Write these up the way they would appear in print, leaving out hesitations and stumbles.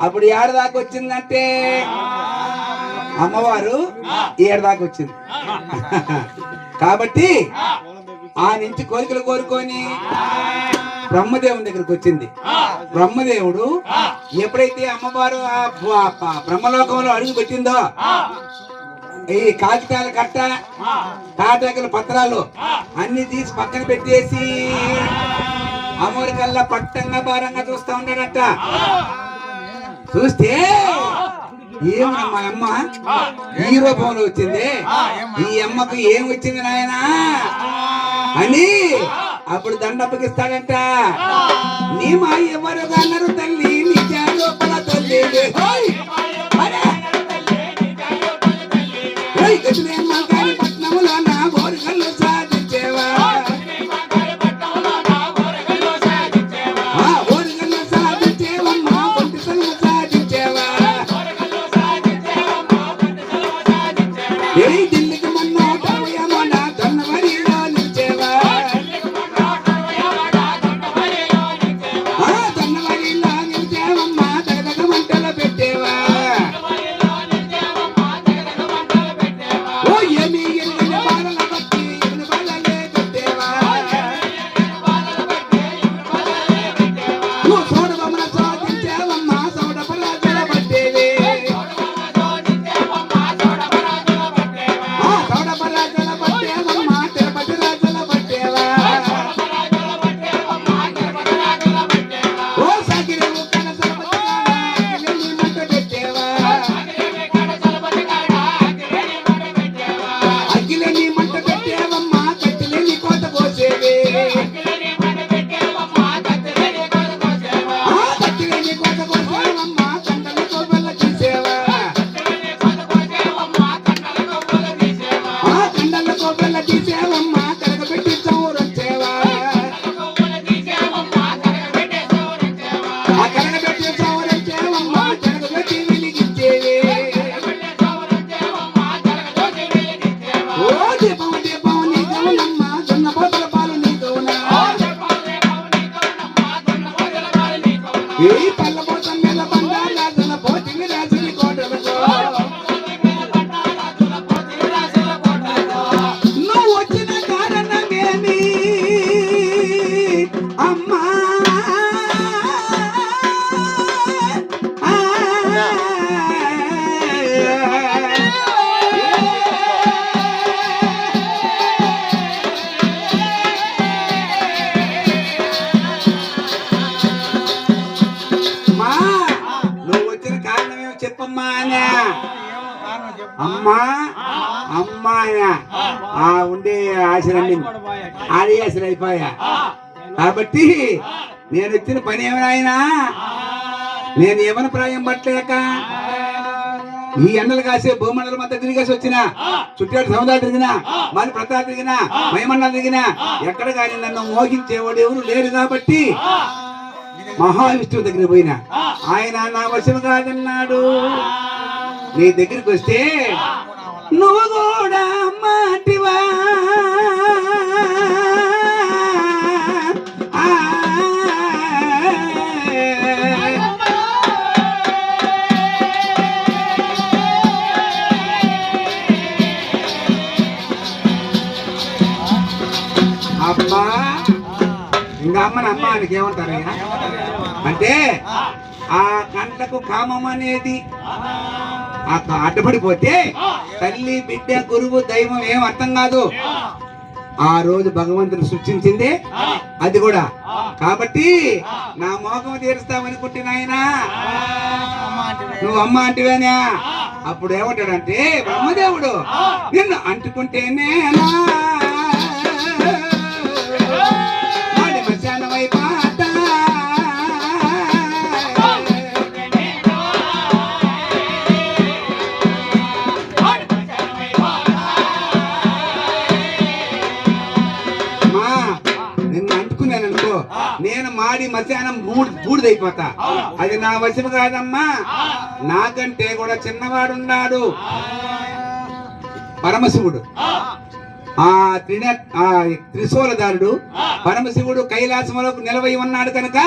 అప్పుడు ఏడదాకా వచ్చిందంటే అమ్మవారు ఏడదాకా వచ్చింది కాబట్టి ఆ నుంచి కోరికలు కోరుకొని బ్రహ్మదేవుని దగ్గరకు వచ్చింది. బ్రహ్మదేవుడు ఎప్పుడైతే అమ్మవారు బ్రహ్మలోకంలో అడుగు పెట్టిందో ఈ కాగితాల కట్ట తాటాకుల పత్రాలు అన్ని తీసి పక్కన పెట్టేసి అమ్మవారి కల్లా పట్టంగా భారంగా చూస్తా ఉన్నాడట. చూస్తే ఏమమ్మా అమ్మ ఈ రూపంలో వచ్చింది, ఈ అమ్మకు ఏం వచ్చింది నాయనా అని అప్పుడు దండప్పగిస్తాడంట. నీ మా ఎవరు అన్నారు తల్లి నీ లోపల తల్లి పట్నంలో నా కోరికలు సాధించేవా ఢిల్లీకి మొన్న దొన్నవరిలో నిలిచేవా దొన్నవరిలో నిలిచేవమ్మా తగదగ మంటలో పెట్టేవా ఓ ఏమి ఎన్ని బాలల బట్టి ఎన్ని బాలలే పెట్టేవా నువ్వు చూడవమ్మన సాధించేవమ్మా సౌడపరాజుల పట్టేవే అమ్మా అమ్మాయ ఉండే ఆశలన్నీ ఆడి ఆశలు అయిపోయా. కాబట్టి నేను వచ్చిన పని ఏమైనా నేను యవన ప్రాయం పట్టలేక ఈ ఎండలు కాసే భూమండలం అంతా తిరిగేసి వచ్చిన చుట్టాడు సముద్రాలు తిరిగినా మరి ప్రతాప్ తిరిగినా మయమండలం తిరిగినా ఎక్కడ కానీ నన్ను మోహించేవాడు ఎవరు లేరు కాబట్టి మహావిష్ణువు దగ్గరికి పోయినా ఆయన నా వశము కాదన్నాడు. నీ దగ్గరికి వస్తే నువ్వు కూడా మాటివా అమ్మా ఇంకా అమ్మని అమ్మ ఆయనకి ఏమంటారయ్యా అంటే ఆ కంటకు కామం అనేది అడ్డపడిపోతే తల్లి బిడ్డ గురువు దైవం ఏం అర్థం కాదు. ఆ రోజు భగవంతుడు సృష్టించింది అది కూడా కాబట్టి నా మోహం తీరుస్తావనుకుంటే నాయనా నువ్వు అమ్మ అంటివేనా అప్పుడు ఏమంటాడంటే బ్రహ్మదేవుడు నిన్ను అంటుకుంటేనే నేను మాడి మధ్యాహ్నం బూడిదైపోతా. అది నా వశము కాదమ్మా. నాకంటే కూడా చిన్నవాడున్నాడు పరమశివుడు, ఆ త్రిశూలధారుడు పరమశివుడు కైలాసంలో నిలవై ఉన్నాడు కనుక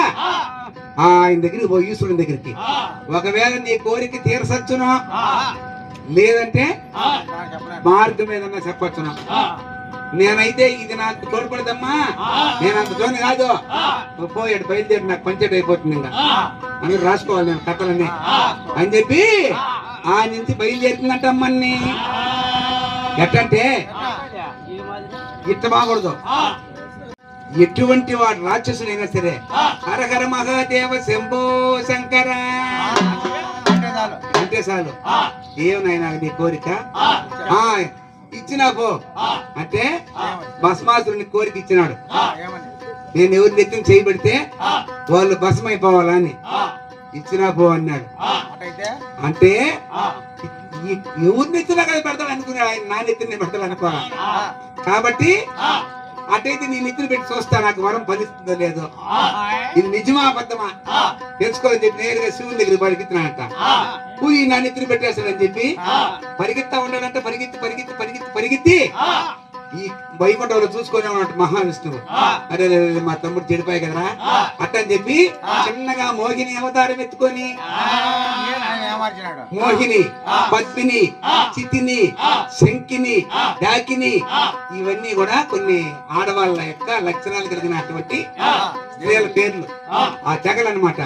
ఆయన దగ్గరికి పో, ఈశ్వరుని దగ్గరికి. ఒకవేళ నీ కోరిక తీరసచ్చును లేదంటే మార్గం ఏదన్నా చెప్పచ్చును. నేనైతే ఇది నాకు తోడ్పడదమ్మా, నేను అంత జోని కాదు, నువ్వు పోయాడు బయలుదేరి నాకు పంచేట్ అయిపోతుంది ఇంకా అని రాసుకోవాలి నేను కథలన్నీ అని చెప్పి ఆ నుంచి బయలుదేరుతుందంటమ్మని. ఎట్టంటే ఇట్ట బాగూడదు, ఎటువంటి వాడు రాక్షసుడైనా సరే హరహర మహాదేవ శంభో శంకర అంటే చాలు. ఏమనైనా నీ కోరిక ఇచ్చినా పో అంటే భస్మాసురుని కోరిక ఇచ్చినాడు. నేను ఎవరి నెత్తిన చేయబడితే వాళ్ళు భస్మైపోవాలని ఇచ్చినా పో అన్నాడు. అంటే ఎవరి నెత్తినా కదా పెడతాడు అనుకున్నాడు, ఆయన నా నెత్తిని పెడతాడు అనుకోవాలి. కాబట్టి అటైతే నీ నెత్తిని పెట్టి చూస్తా నాకు వరం ఫలిస్తుందో లేదో, ఇది నిజమా అబద్ధమా తెలుసుకోవాలని చెప్పి నేరుగా శివుని దగ్గర పరిగెత్తినాడంట. పూరి నా నెత్తిని పెట్టేస్తాడని చెప్పి పరిగెత్తా ఉన్నాడంట. పరిగెత్తి పరిగెత్తి పరిగెత్తి పరిగెత్తి ఈ వైకుంఠంలో చూసుకొని ఉన్నట్టు మహావిష్ణువు అరే మా తమ్ముడు చెడిపోయి కదరా అట్టని చెప్పి చిన్నగా మోహిని అవతారం ఎత్తుకొని మోహిని, పద్మిని, చితిని, శంకిని, డాకిని ఇవన్నీ కూడా కొన్ని ఆడవాళ్ళ యొక్క లక్షణాలు కలిగినటువంటి స్త్రీల పేర్లు, ఆ తెగలు అన్నమాట.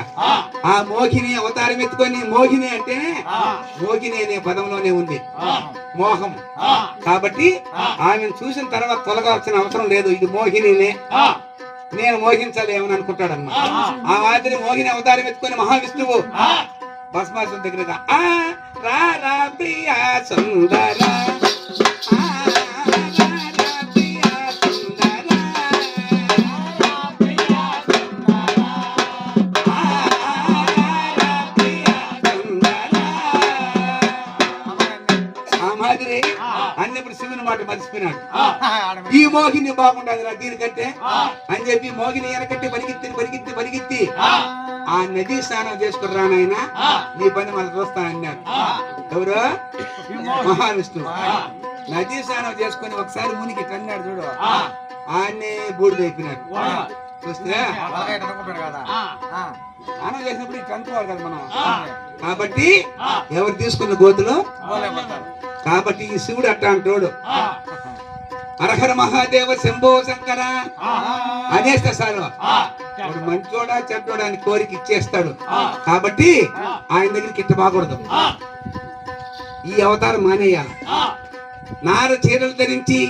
ఆ మోహిని అవతారం ఎత్తుకొని, మోహిని అంటే మోహిని అనే పదంలోనే ఉంది మోహం. కాబట్టి ఆమెను చూసిన తర్వాత తొలగాల్సిన అవసరం లేదు, ఇది మోహినినే, నేను మోహించాలేమని అనుకుంటాడు అన్నమాట. ఆ మాదిరి మోహిని అవతారం ఎత్తుకొని మహావిష్ణువు భస్మాసురుని దగ్గరగా రా రా ప్రియా సుందర అన్నప్పుడు శివుని మాట మర్చిపోయినాడు. ఈ మోహిని బాగుండదు దీనికంటే అని చెప్పి మోహిని వెనకట్టి పరిగెత్తి పరిగెత్తి పరిగెత్తి ఆ నదీ స్నానం చేసుకుని నాయనా నీ పని మనం చూస్తా అన్నాడు. ఎవరు? మహావిష్ణువు. నదీ స్నానం చేసుకుని ఒకసారి మునికి కన్నాడు చూడు, ఆయన్నే బూడిదైపోయినాడు. చూస్తే స్నానం చేసినప్పుడు ఇట్లా అనుకోవాలి కదా మనం. కాబట్టి ఎవరు తీసుకున్న గోతులు కాబట్టి ఈ శివుడు అట్ట అంటాడు హరహర మహాదేవ శంభో శంకర అనేస్తే సార్ వాడు మంచోడా చెడ్డోడా అని కోరిక ఇచ్చేస్తాడు. కాబట్టి ఆయన దగ్గరికి ఇట్ట బాగూడదు, ఈ అవతారం మానేయాలి. నార చీరలు ధరించి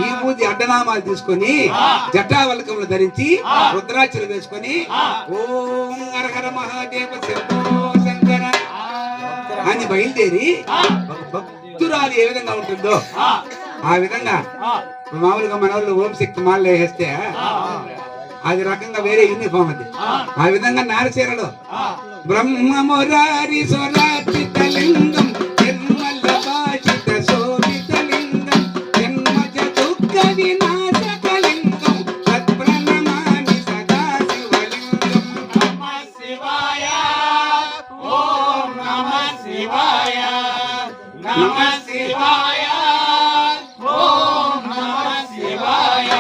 విభూతి అడ్డనామాలు తీసుకొని జటావల్కములు ధరించి రుద్రాక్షలు వేసుకొని ఓం హరహర మహాదేవ శంభో శంకర అని బయలుదేరి ఒక భక్తురాలు ఏ విధంగా ఉంటుందో ఆ విధంగా మామూలుగా మన వాళ్ళు ఓం శక్తి మాల వేస్తే అది రకంగా వేరే యూనిఫామ్ అది. ఆ విధంగా నారచీరలు బ్రహ్మమురారి స్వరాచిత లింగం జన్మల భాషిత శోభిత లింగం జన్మజ దుఃఖ వినాశక లింగం తత్ప్రణమామి సదా శివలింగం. నమః శివాయ ఓం నమః శివాయ నమః శివాయ ఓం నమః శివాయ.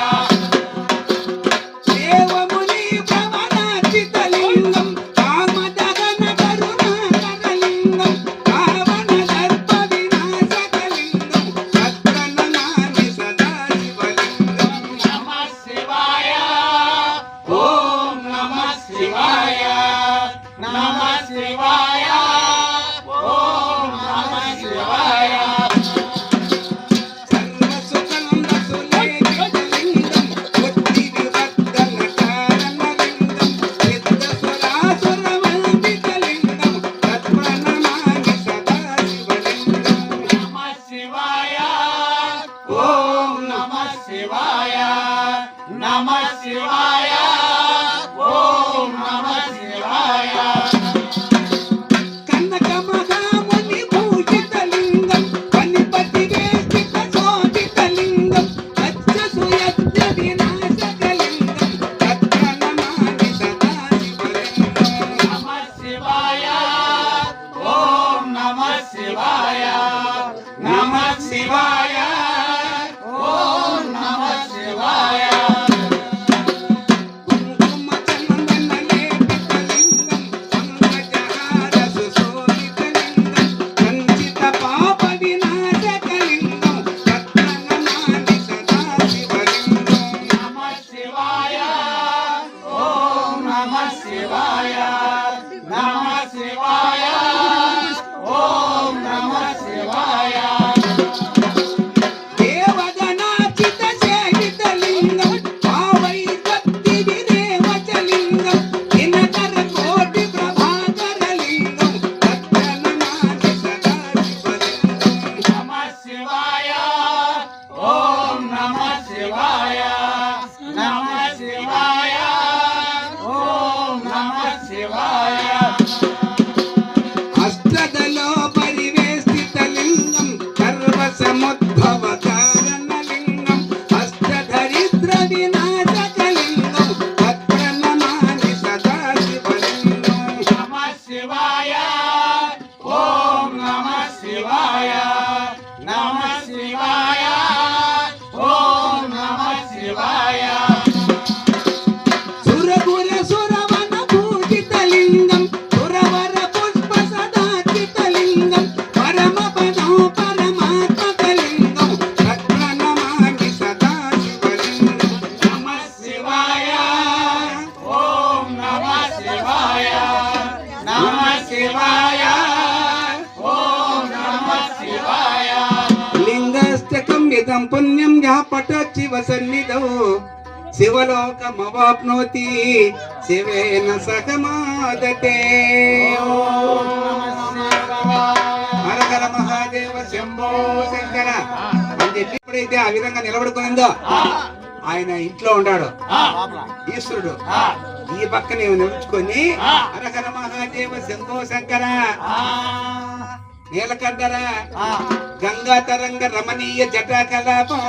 దేవముని భ్రమరాచిత లింగం కామదహన కరుణాకర లింగం రావణ దర్ప వినాశక లింగం తత్ప్రణమామి సదా శివలింగం. నమః శివాయ ఓం నమః శివాయ నమః శివాయ ఓం నమః శివాయ. సర్వసుఖంద సులేఖిత లింగం బుద్ధి వివర్ధన కారణ లింగం సిద్ధసురాసుర వందిత లింగం తత్ప్రణమామి సదా శివలింగం. నమః శివాయ ఓం నమః శివాయ నమః శివాయ ఓం నమః శివాయ. కనక మహాముని భూషిత లింగం పనిపతి వేష్టిత శోభిత లింగం అచ్చసుయజ్ఞ వినాశక లింగం తత్ప్రణమామి సదా శివలింగం. నమః శివాయ ఓం నమః శివాయ నమః శివాయ ఓం నమః శివాయ. కుంకుమ చందన లేపిత లింగం పంకజహార సుశోభిత లింగం సంచిత పాప వినాశక లింగం తత్ప్రణమామి సదా శివలింగం. నమః శివాయ ఓం నమః శివాయ నమః శివాయ ఓం నమః శివాయ. దేవగణాచిత సేవిత లింగం భావై భక్తి విదేవచ లింగం దినకర కోటి ప్రభాకర లింగం తత్ప్రణమామి సదా శివలింగం. నమః శివాయ ఓం నమః శివాయ నమః శివాయ ఓం నమః శివాయ. అష్టదలో పరివేష్టిత లింగం సర్వసముద్భవ కారణ లింగం అష్టధరిద్ర వినాశక లింగం తత్ప్రణమామి సదా శివలింగం. నమః శివాయ ఓం నమః శివాయ నమః శివాయ ఓం నమః శివాయ. సురగుర సురవన పూజిత లింగం సురవర పుష్ప సదాచిత లింగం పరమ పదం పరమాత్మక లింగం తత్ప్రణమామి సదా శివలింగం. నమః శివాయ ఓం నమః శివాయ నమః శివాయ ఓం నమః శివాయ. లింగష్టకం ఇదం పుణ్యం యా పఠివ సన్నిధౌ శివలోకమవాప్నోతి శివేన సహమాదతే. హర హర మహాదేవ శంభో శంకర అని చెప్పి ఎప్పుడైతే ఆ విధంగా నిలబడుకునిందో ఆయన ఇంట్లో ఉన్నాడు ఈశ్వరుడు ఈ పక్కనే నిలుచుకొని హర హర మహాదేవ శంభో శంకర నీలకంఠర గంగా తరంగ రమణీయ జటకలాపం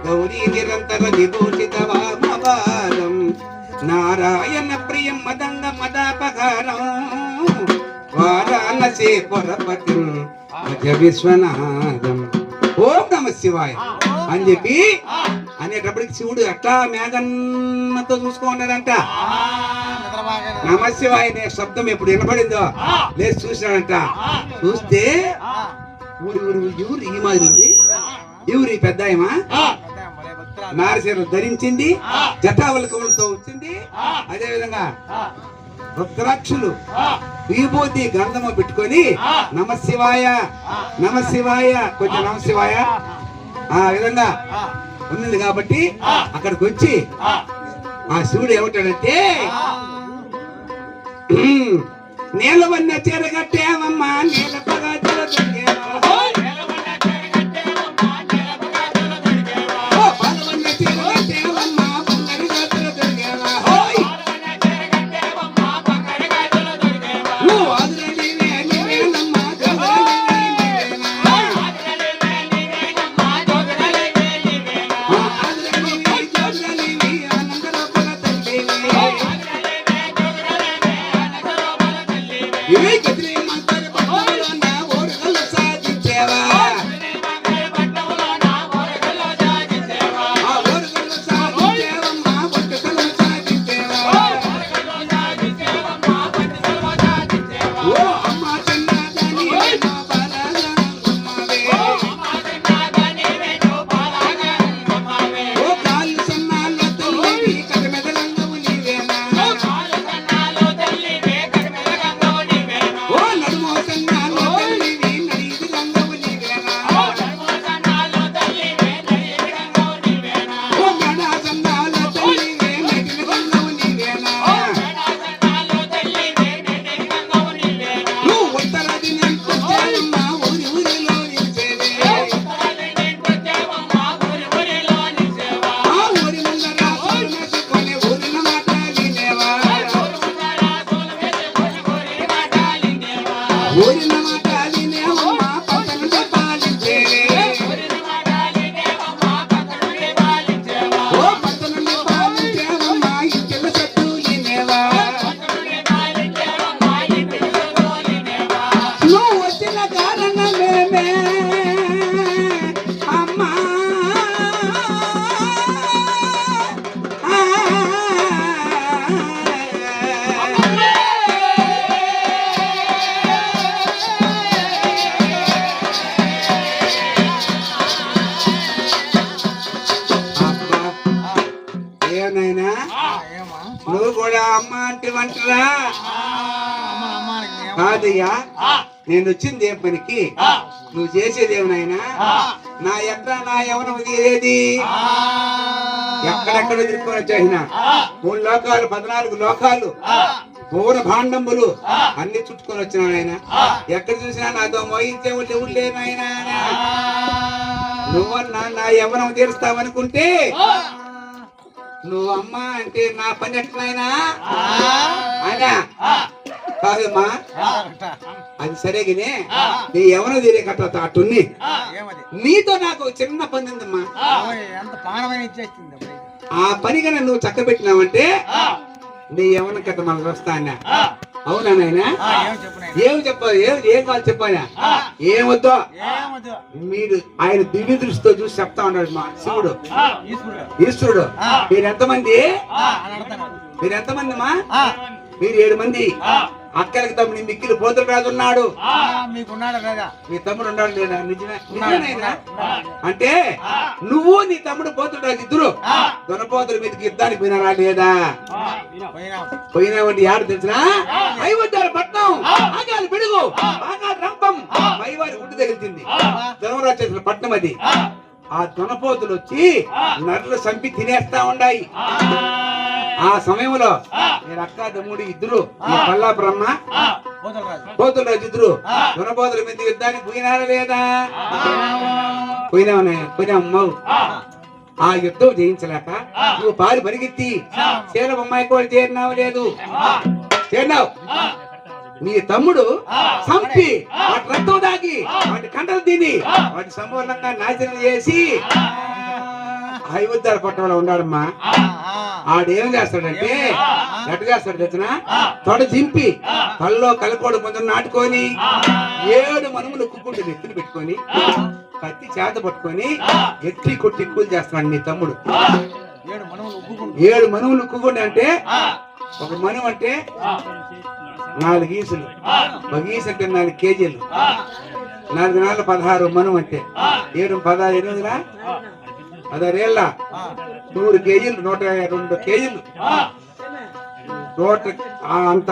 గౌరీ నిరంతర విభూషిత వామవాదం నారాయణ ప్రియం మదంగ మదాపహారం వారాణసీ పురపతి భజ విశ్వనాథం. ఓం నమ శివాయ అని చెప్పి అనేటప్పటికి శివుడు అట్లా మేఘన్నతో చూసుకోండాడంట. నమ శివాయ అనే శబ్దం ఎప్పుడు వినపడిందో లేదు చూసినాడంట. చూస్తే ఊరి ఊరి ఎవరు ఈ మాదిరి ఉంది, ఎవరు ఈ పెద్ద నారసీరలు ధరించింది, జటావలకములతో వచ్చింది. అదే విధంగా రుద్రాక్షులు విభూతి గంధము పెట్టుకొని నమ శివాయ నమ శివాయ కొంచెం నమ శివాయ ఆ విధంగా ఉంది కాబట్టి అక్కడికి వచ్చి ఆ శివుడు ఏమంటాడంటే నీలవన్న చీర కట్టేవమ్మా నీలపగా కోరిన మాటలినేవమ్మా కొంత నుండి పాలించేవే ఓ కొంత నుండి పాలించేవమ్మా ఇంటిల సత్తులినేవా నువ్వు వచ్చిన కారణమేమే అమ్మా ఏనైనా నువ్వు కూడా అమ్మ అంటే వంటరా కాదయ్యా నేను వచ్చింది ఏ పనికి నువ్వు చేసేది ఏమనైనా నా ఎక్కడ నా యవనం తీరేది ఎక్కడెక్కడ తిరుక్కొని వచ్చాయినా 3 లోకాలు 14 లోకాలు పూర భాండంబులు అన్ని చుట్టుకొని వచ్చినాడు ఆయన ఎక్కడ చూసినా నాతో మోయించే ఊళ్ళే నాయన నువ్వన్నా నా యవనం తీరుస్తావనుకుంటే నువ్వు అమ్మ అంటే నా పని ఎట్లయినా అయినా కాదమ్మా అది సరేగానే నీ ఎవరో తీరే కట్ట అట్టుని నీతో నాకు చిన్న పని ఉందమ్మా ఆ పని కన్నా నువ్వు చక్క పెట్టినావంటే నీ ఎవరిని కట్ట మనకు వస్తానా అవునా నాయనా ఏమి చెప్పాలి ఏం కావాలి చెప్పానా ఏమొద్దో మీరు ఆయన దివ్య దృష్టితో చూసి చెప్తా ఉన్నాడు మా శివుడు ఈశ్వరుడు మీరెంతమంది మా మీరు 7 మంది అక్కడికి తమ్ముడు మిక్కిలి పోతులు రాజు ఉన్నాడు మీ తమ్ముడు ఉన్నాడు లేదా నిజమేనా అంటే నువ్వు నీ తమ్ముడు పోతులు రాజు ఇద్దరు దొనపోతుల మీదకి యుద్ధానికి పోయినారా లేదా పోయినావండి యారు తెలిసిన ఐవద్దారు పట్నం ఆగాలి పిడుగు బాగా రంపం మైవారి గుడ్డు తగిలింది ధర్మరాజు చేసిన పట్నం అది ఆ దొనపోతులు వచ్చి నర్లు చంపి తినేస్తా ఉన్నాయి ఆ సమయంలో నేను అక్క తమ్ముడు ఇద్దరు పల్లా బ్రహ్మ పోతులు రాజు ఇద్దరు దొనపోతుల మీద యుద్ధానికి పోయినారా లేదా పోయినావు ఆ యుద్ధం జయించలేక నువ్వు పారి పరిగెత్తి శీల బొమ్మాయి కూడా చేరినావు లేదు చేరినావు నీ తమ్ముడు చంపి వాటి రక్తం దాగి వాటి కంటలు తిని వాటి సంపూర్ణంగా నాశనం చేసి ఐవద్దారు పట్టణంలో ఉన్నాడమ్మా ఆడేం చేస్తాడంటే ఎట్టు చేస్తాడు తెచ్చిన తొడ చింపి తల్లో కలకోడు ముందు నాటుకొని 7 మనుములు కుక్కుంటే ఎత్తులు పెట్టుకొని కత్తి చేత పట్టుకొని ఎత్తి కొట్టి కూలి చేస్తున్నాడు నీ తమ్ముడు 7 మనుములు ఉక్కుకుంటే అంటే ఒక మనువు అంటే 4 ఈసులు ఒక ఈసు అంటే 4 కేజీలు 4 నాలుగు 16 మనువు అంటే 7 16 8 16 ఏళ్ళ 100 కేజీలు 102 కేజీలు అంత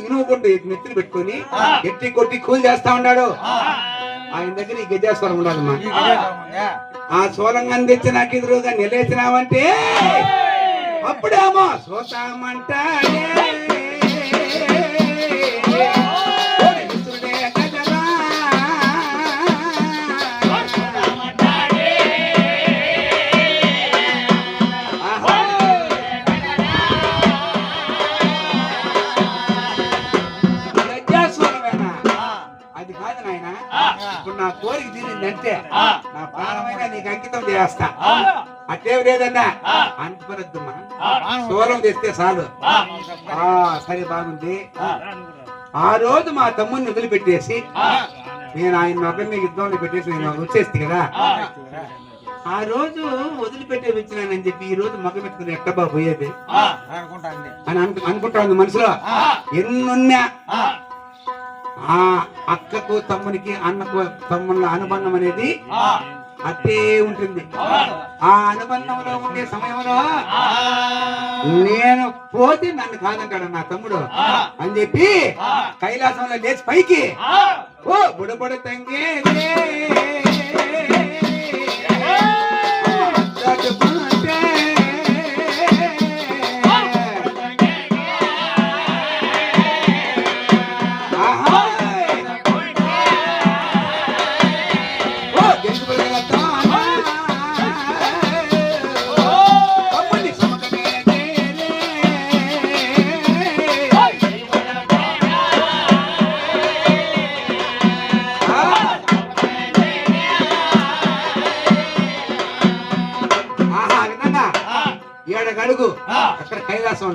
ఇనుము కొట్టి నెత్తిని పెట్టుకొని ఎట్టి కొట్టి కూలి చేస్తా ఉన్నాడు ఆయన దగ్గర ఈ గజేశ్వరం ఉండాలమ్మా ఆ సోలంగా తెచ్చి నాకు ఎదురుగా నిలేసినావంటే అప్పుడేమో సోతామంటాడే నా కోరిక తీరిందంటే నా ప్రాణమైనా నీకు అంకితం చేస్తా అట్లేం లేదన్నా అనుకునొద్దమ్మా సోలం తెస్తే చాలు సరే బాగుంది ఆ రోజు మా తమ్ముడిని వదిలిపెట్టేసి నేను ఆయన ఒకరిని యుద్ధంలో పెట్టేసి నేను వచ్చేస్తే కదా ఆ రోజు వదిలిపెట్టే వచ్చినానని చెప్పి ఈ రోజు మగ పెట్టుకుని ఎక్కబా పోయేది అని అనుకుంటా ఉంది మనసులో ఎన్నున్నా ఆ అక్కకు తమ్మునికి అన్నకు తమ్ముళ్ళ అనుబంధం అనేది అట్టే ఉంటుంది ఆ అనుబంధంలో ఉండే సమయంలో నేను పోతే నన్ను కాదంటాడు నా తమ్ముడు అని చెప్పి కైలాసంలో లేచి పైకి ఓ బుడబుడ తంగే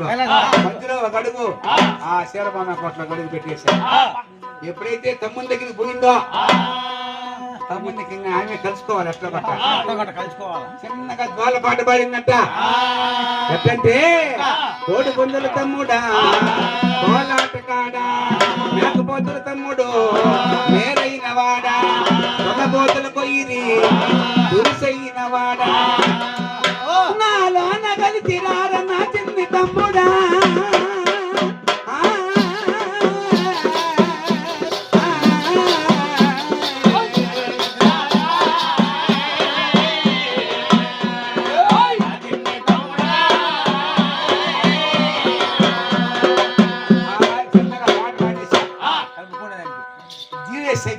కైలాసంలో మధ్యలో ఒక అడుగు ఆ శీలపామ కోట్ల అడుగు పెట్టేశారు. ఎప్పుడైతే తమ్ముని దగ్గరికి పోయిందో తమ్మునికి ఆమె కలుసుకోవాలి. ఎట్లా కలుసుకోవాలి. చిన్నగా ద్వాల పాట పాడిందంట. ఎట్లంటే కోడి పొందుల తమ్ముడా కోలాట కాడా మేకపోతుల తమ్ముడు మేరైన వాడా పొగబోతుల కొయ్యిరి తులసైన వాడా నాలో నగలిచి రార నా చిన్ని తమ్ముడా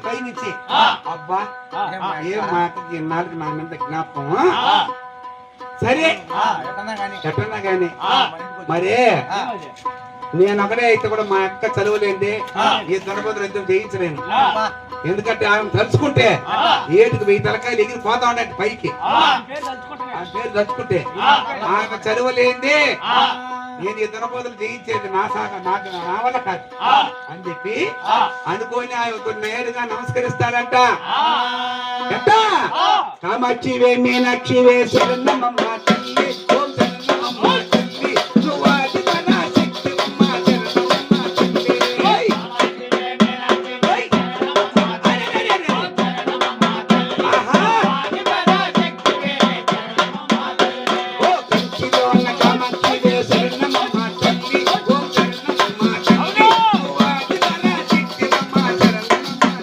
పైనుంచి అబ్బా ఏం మాటకి నాలుగు నా మీద జ్ఞాపకం. సరే ఎట్టన్నా గాని మరే నేను ఒకడే అయితే కూడా మా అక్క చదువులేంది ఈ దొరబోతులు యుద్ధం చేయించలేను. ఎందుకంటే ఆమె తలుచుకుంటే ఏటుకు 1000 తలకాయలు ఎగిరి పోతా ఉండే పైకి ఆ పేరు తలుచుకుంటే ఆమె చదువులేంది నేను ఈ దొరబోతులు చేయించేది నాకు నా వల్ల కాదు అని చెప్పి అనుకోని ఆయన నేరుగా నమస్కరిస్తాడంట. కామాక్షివే మీనాక్షివే శరణమ్మ తల్లి ఓం శరణమ్మ తల్లి నువ్వాది పరాశక్తివమ్మ శరణమ్మ తల్లి ఓ కంచిలోన కామాక్షివే శరణమ్మ తల్లి ఓం శరణమ్మ తల్లి నువ్వాది పరాశక్తివమ్మ శరణమ్మ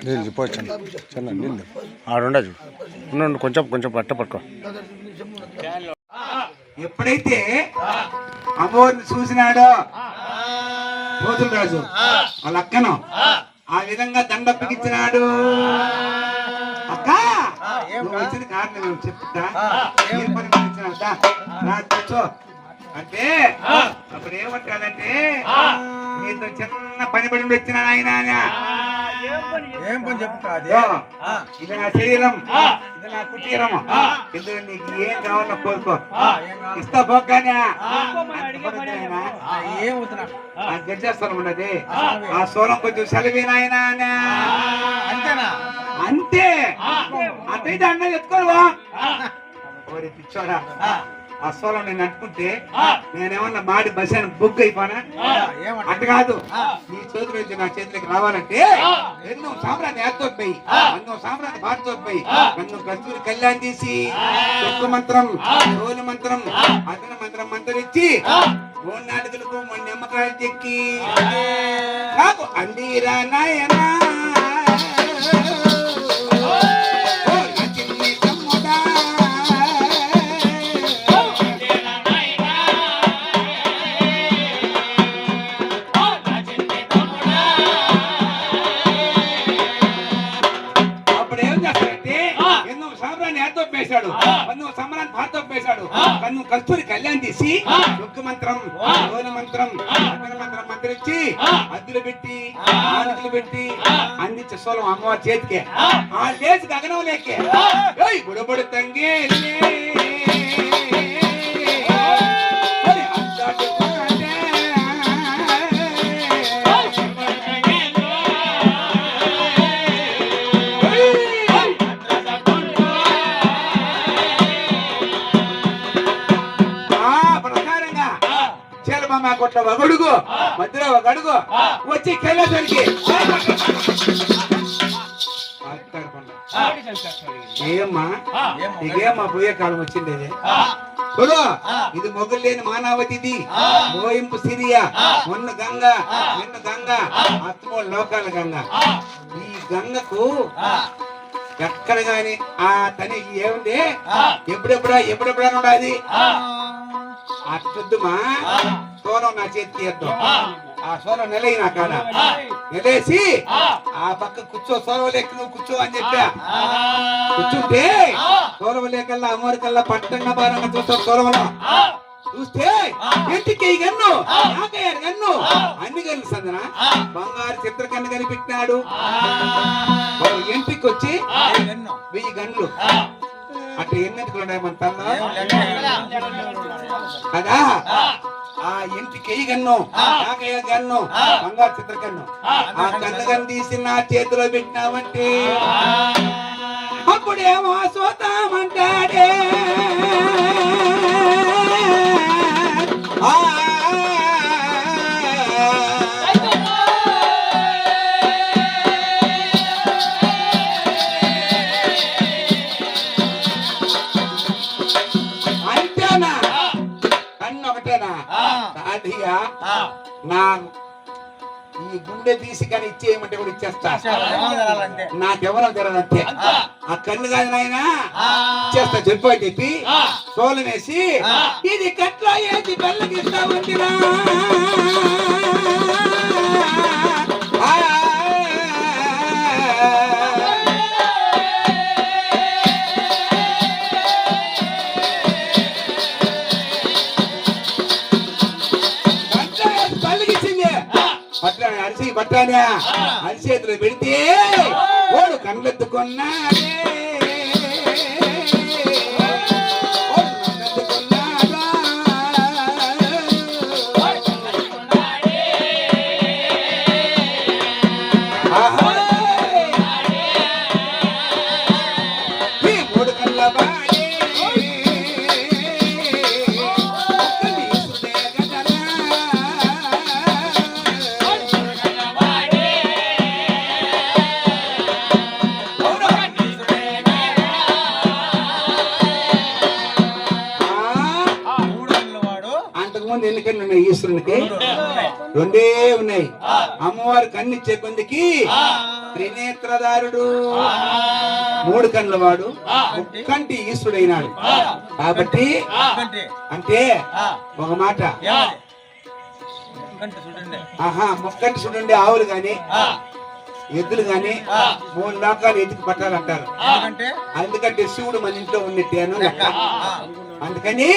నీళ్ళు పోవచ్చండి చిన్న నీళ్ళు ఆడుండదు ఉండు కొంచెం కొంచెం పట్ట పట్టుకో ఎప్పుడైతే అమ్మవారిని చూసినాడో పోతుల రాజు వాళ్ళ అక్కను ఆ విధంగా దండప్పగిచ్చినాడు. అక్క నువ్వు వచ్చిన కారణం నేను చెప్తా. ఏం పని ఇచ్చినాడు కూర్చో అంటే అప్పుడు ఏమంటాడంటే నీతో చిన్న పని పడి వచ్చినా ఆయన ఏం పని చెప్తా ఇది నా శరీరం, ఇది నా కుటీరం, ఇందులో నీకు ఏం కావాలో కోరుకో ఇస్తా పోగానే గజస్థలం ఉన్నది ఆ సోలం కొంచెం సెలవినాయన అంతేనా? అంతే అట్టయితే అన్న ఎత్తుకోవా ఓరి పిచ్చోడా. ఆ సోలం నేను అంటుకుంటే నేనేమన్నా మాడి బస్సాను బుక్ అయిపోనా? అట్ట కాదు, నీ చేతుల నుంచి నా చేతులకి రావాలంటే ఎన్నో సామ్రాన్ని ఏర్తోపోయి అన్నో సామ్రాన్ని బాటతోపోయి నన్ను కస్తూరి కళ్యాణ్ తీసి చొక్కు మంత్రం రోలు మంత్రం అదన మంత్రం మంత్రించి 3 నాలుగులకు 3 నిమ్మకాయలు చెక్కి నాకు అందిరా నాయనా కన్ను కస్తూరి కళ్యాణ్ తీసి ఒక్క మంత్రం రోల మంత్రం అగ్ని మంత్రం మంత్రించి అద్దులు పెట్టి ఆనుకులు పెట్టి అందించే సోలం అమ్మవారి చేతికే ఆ లేచి గగనం లేకే బుడబుడు తంగే కొట్ల ఒక అడుగు మధ్యలో ఒక అడుగు వచ్చి కైలాసానికి ఏమ్మా ఇదేమ్మా పోయే కాలం వచ్చింది చూడు. ఇది మొగ్గులు లేని మానవతిది మోయింపు సిరియా మొన్న గంగ నిన్న గంగ అత్తమూడు లోకాల గంగ. ఈ గంగకు ఎక్కడ గాని ఆ తని ఏముంది ఎప్పుడెప్పుడా ఉండాలి అట్టుద్దుమా సోనం నా చేతికి ఇద్దాం. ఆ సోనం నెలయి నా కాడ నెలేసి ఆ పక్క కూర్చో సోలవలేక నువ్వు కూర్చో అని చెప్పా. కూర్చుంటే సోలవలేకల్లా అమ్మవారికల్లా పట్టంగా భారంగా చూస్తావు. సోలవలో చూస్తే ఇంటికి గన్ను నాకయ్యాడు గన్ను అన్ని గన్ను సందన బంగారు చిత్రకన్ను కనిపెట్టినాడు. ఇంటికి వచ్చి 1000 గన్నులు అట్లా ఎన్నింటికి ఉన్నాయి మన తల్ల కదా. ఆ ఇంటికి గన్ను నాకయ్య గన్ను బంగారు చిత్రకన్ను ఆ కన్ను కన్ను తీసి నా చేతిలో పెట్టినామంటే అప్పుడేమో సోతామంటాడే. నా ఈ గుండె తీసి కానీ ఇచ్చేయమంటే కూడా ఇచ్చేస్తా. నాకెవరో తెరదంతే ఆ కన్ను కాదు నాయనా ఇచ్చేస్తా చెప్పు అని చెప్పి సోలం వేసి ఇది కట్లో వేసి బెల్లగిస్తా ఉందిరా. అరిసి పట్టానా అరిచేతులు పెడితే ఓడు కళ్ళెత్తుకున్నాడే. ఎన్నికలు ఉన్నాయి ఈశ్వరునికి 2 ఉన్నాయి. అమ్మవారు కన్నిచ్చే కొందికి త్రినేత్రధారుడు, మూడు కళ్ళ వాడు, ముక్కంటి ఈశ్వరుడైనాడు. కాబట్టి అంటే ఒక మాట, ముక్కంటి చూడండి ఆవులు గాని ఎద్దులు గాని 3 లోకాలు ఎత్తుకు పట్టాలంటారు. అందుకంటే శివుడు మన ఇంట్లో ఉన్నట్టేను లెక్క. అందుకని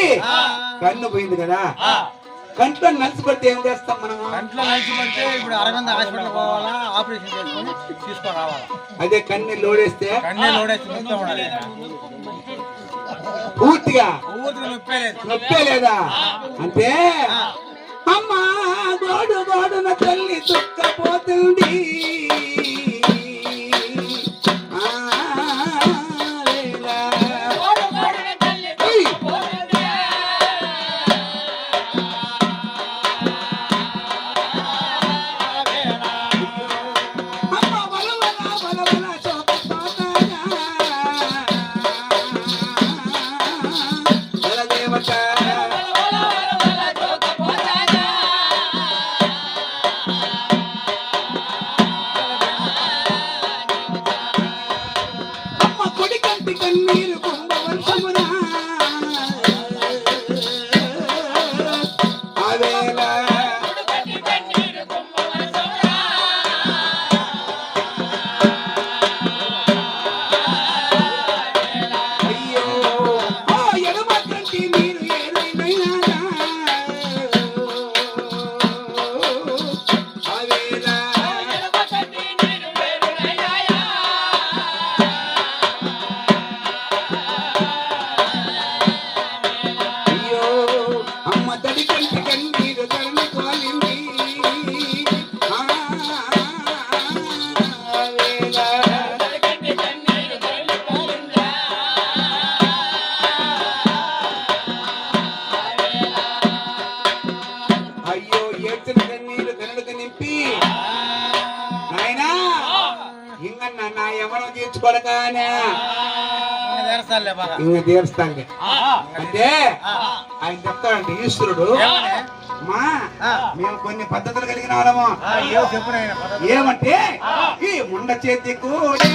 కన్ను పోయింది కదా, కంట్లో నలిసిపడితే ఏం చేస్తాం మనం? కంట్లో నలిసిపడితే ఇప్పుడు అరవింద హాస్పిటల్ పోవాలా, ఆపరేషన్ చేసుకొని తీసుకురావాలా. అదే కన్ను లోడేస్తే పూర్తిగా నొప్పే లేదా అంటే అమ్మా గోడు గోడున తల్లి దుఃఖపోతుంది. ఇంకా తీరుస్తాండి అంటే ఆయన చెప్తాడంటే ఈశ్వరుడు, మా మేము కొన్ని పద్ధతులు కలిగిన వాళ్ళము. ఏమంటే ఈ ముండ చేతి కూడా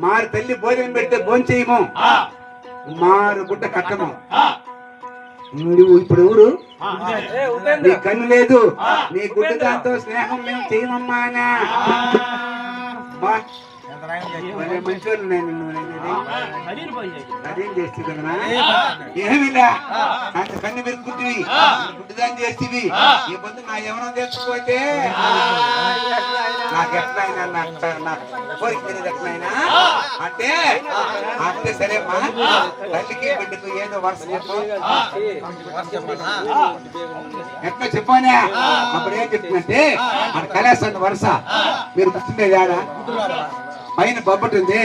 మారు తల్లి భోజనం పెడితే భోజనం చేయము, మారు గుడ్డ కట్టము. నువ్వు ఇప్పుడు ఎవరు? నీ కన్ను లేదు, నీ గుడ్డ దాంతో స్నేహం మేము చేయమమ్మా. మంచోళ్ళు అదేం చేస్తే కదనా, ఏమిలా అంత కన్ను పెరుగుతుంది, గుడ్డదాన్ని చేస్తేవి ఈ పొద్దు నా ఎవరో తెచ్చిపోతే నాకు ఎట్లయినా నా కోరిక తెలియదు ఎట్లయినా అంటే అంటే సరేమ్మా, తల్లికి బిడ్డకు ఏదో వరుస చెప్పు. ఎట్లా చెప్పానే అప్పుడు ఏం చెప్తుందంటే మన కళాశాల వరుస మీరు గుర్తుండేది ఆడ పైన బొబ్బటుంది,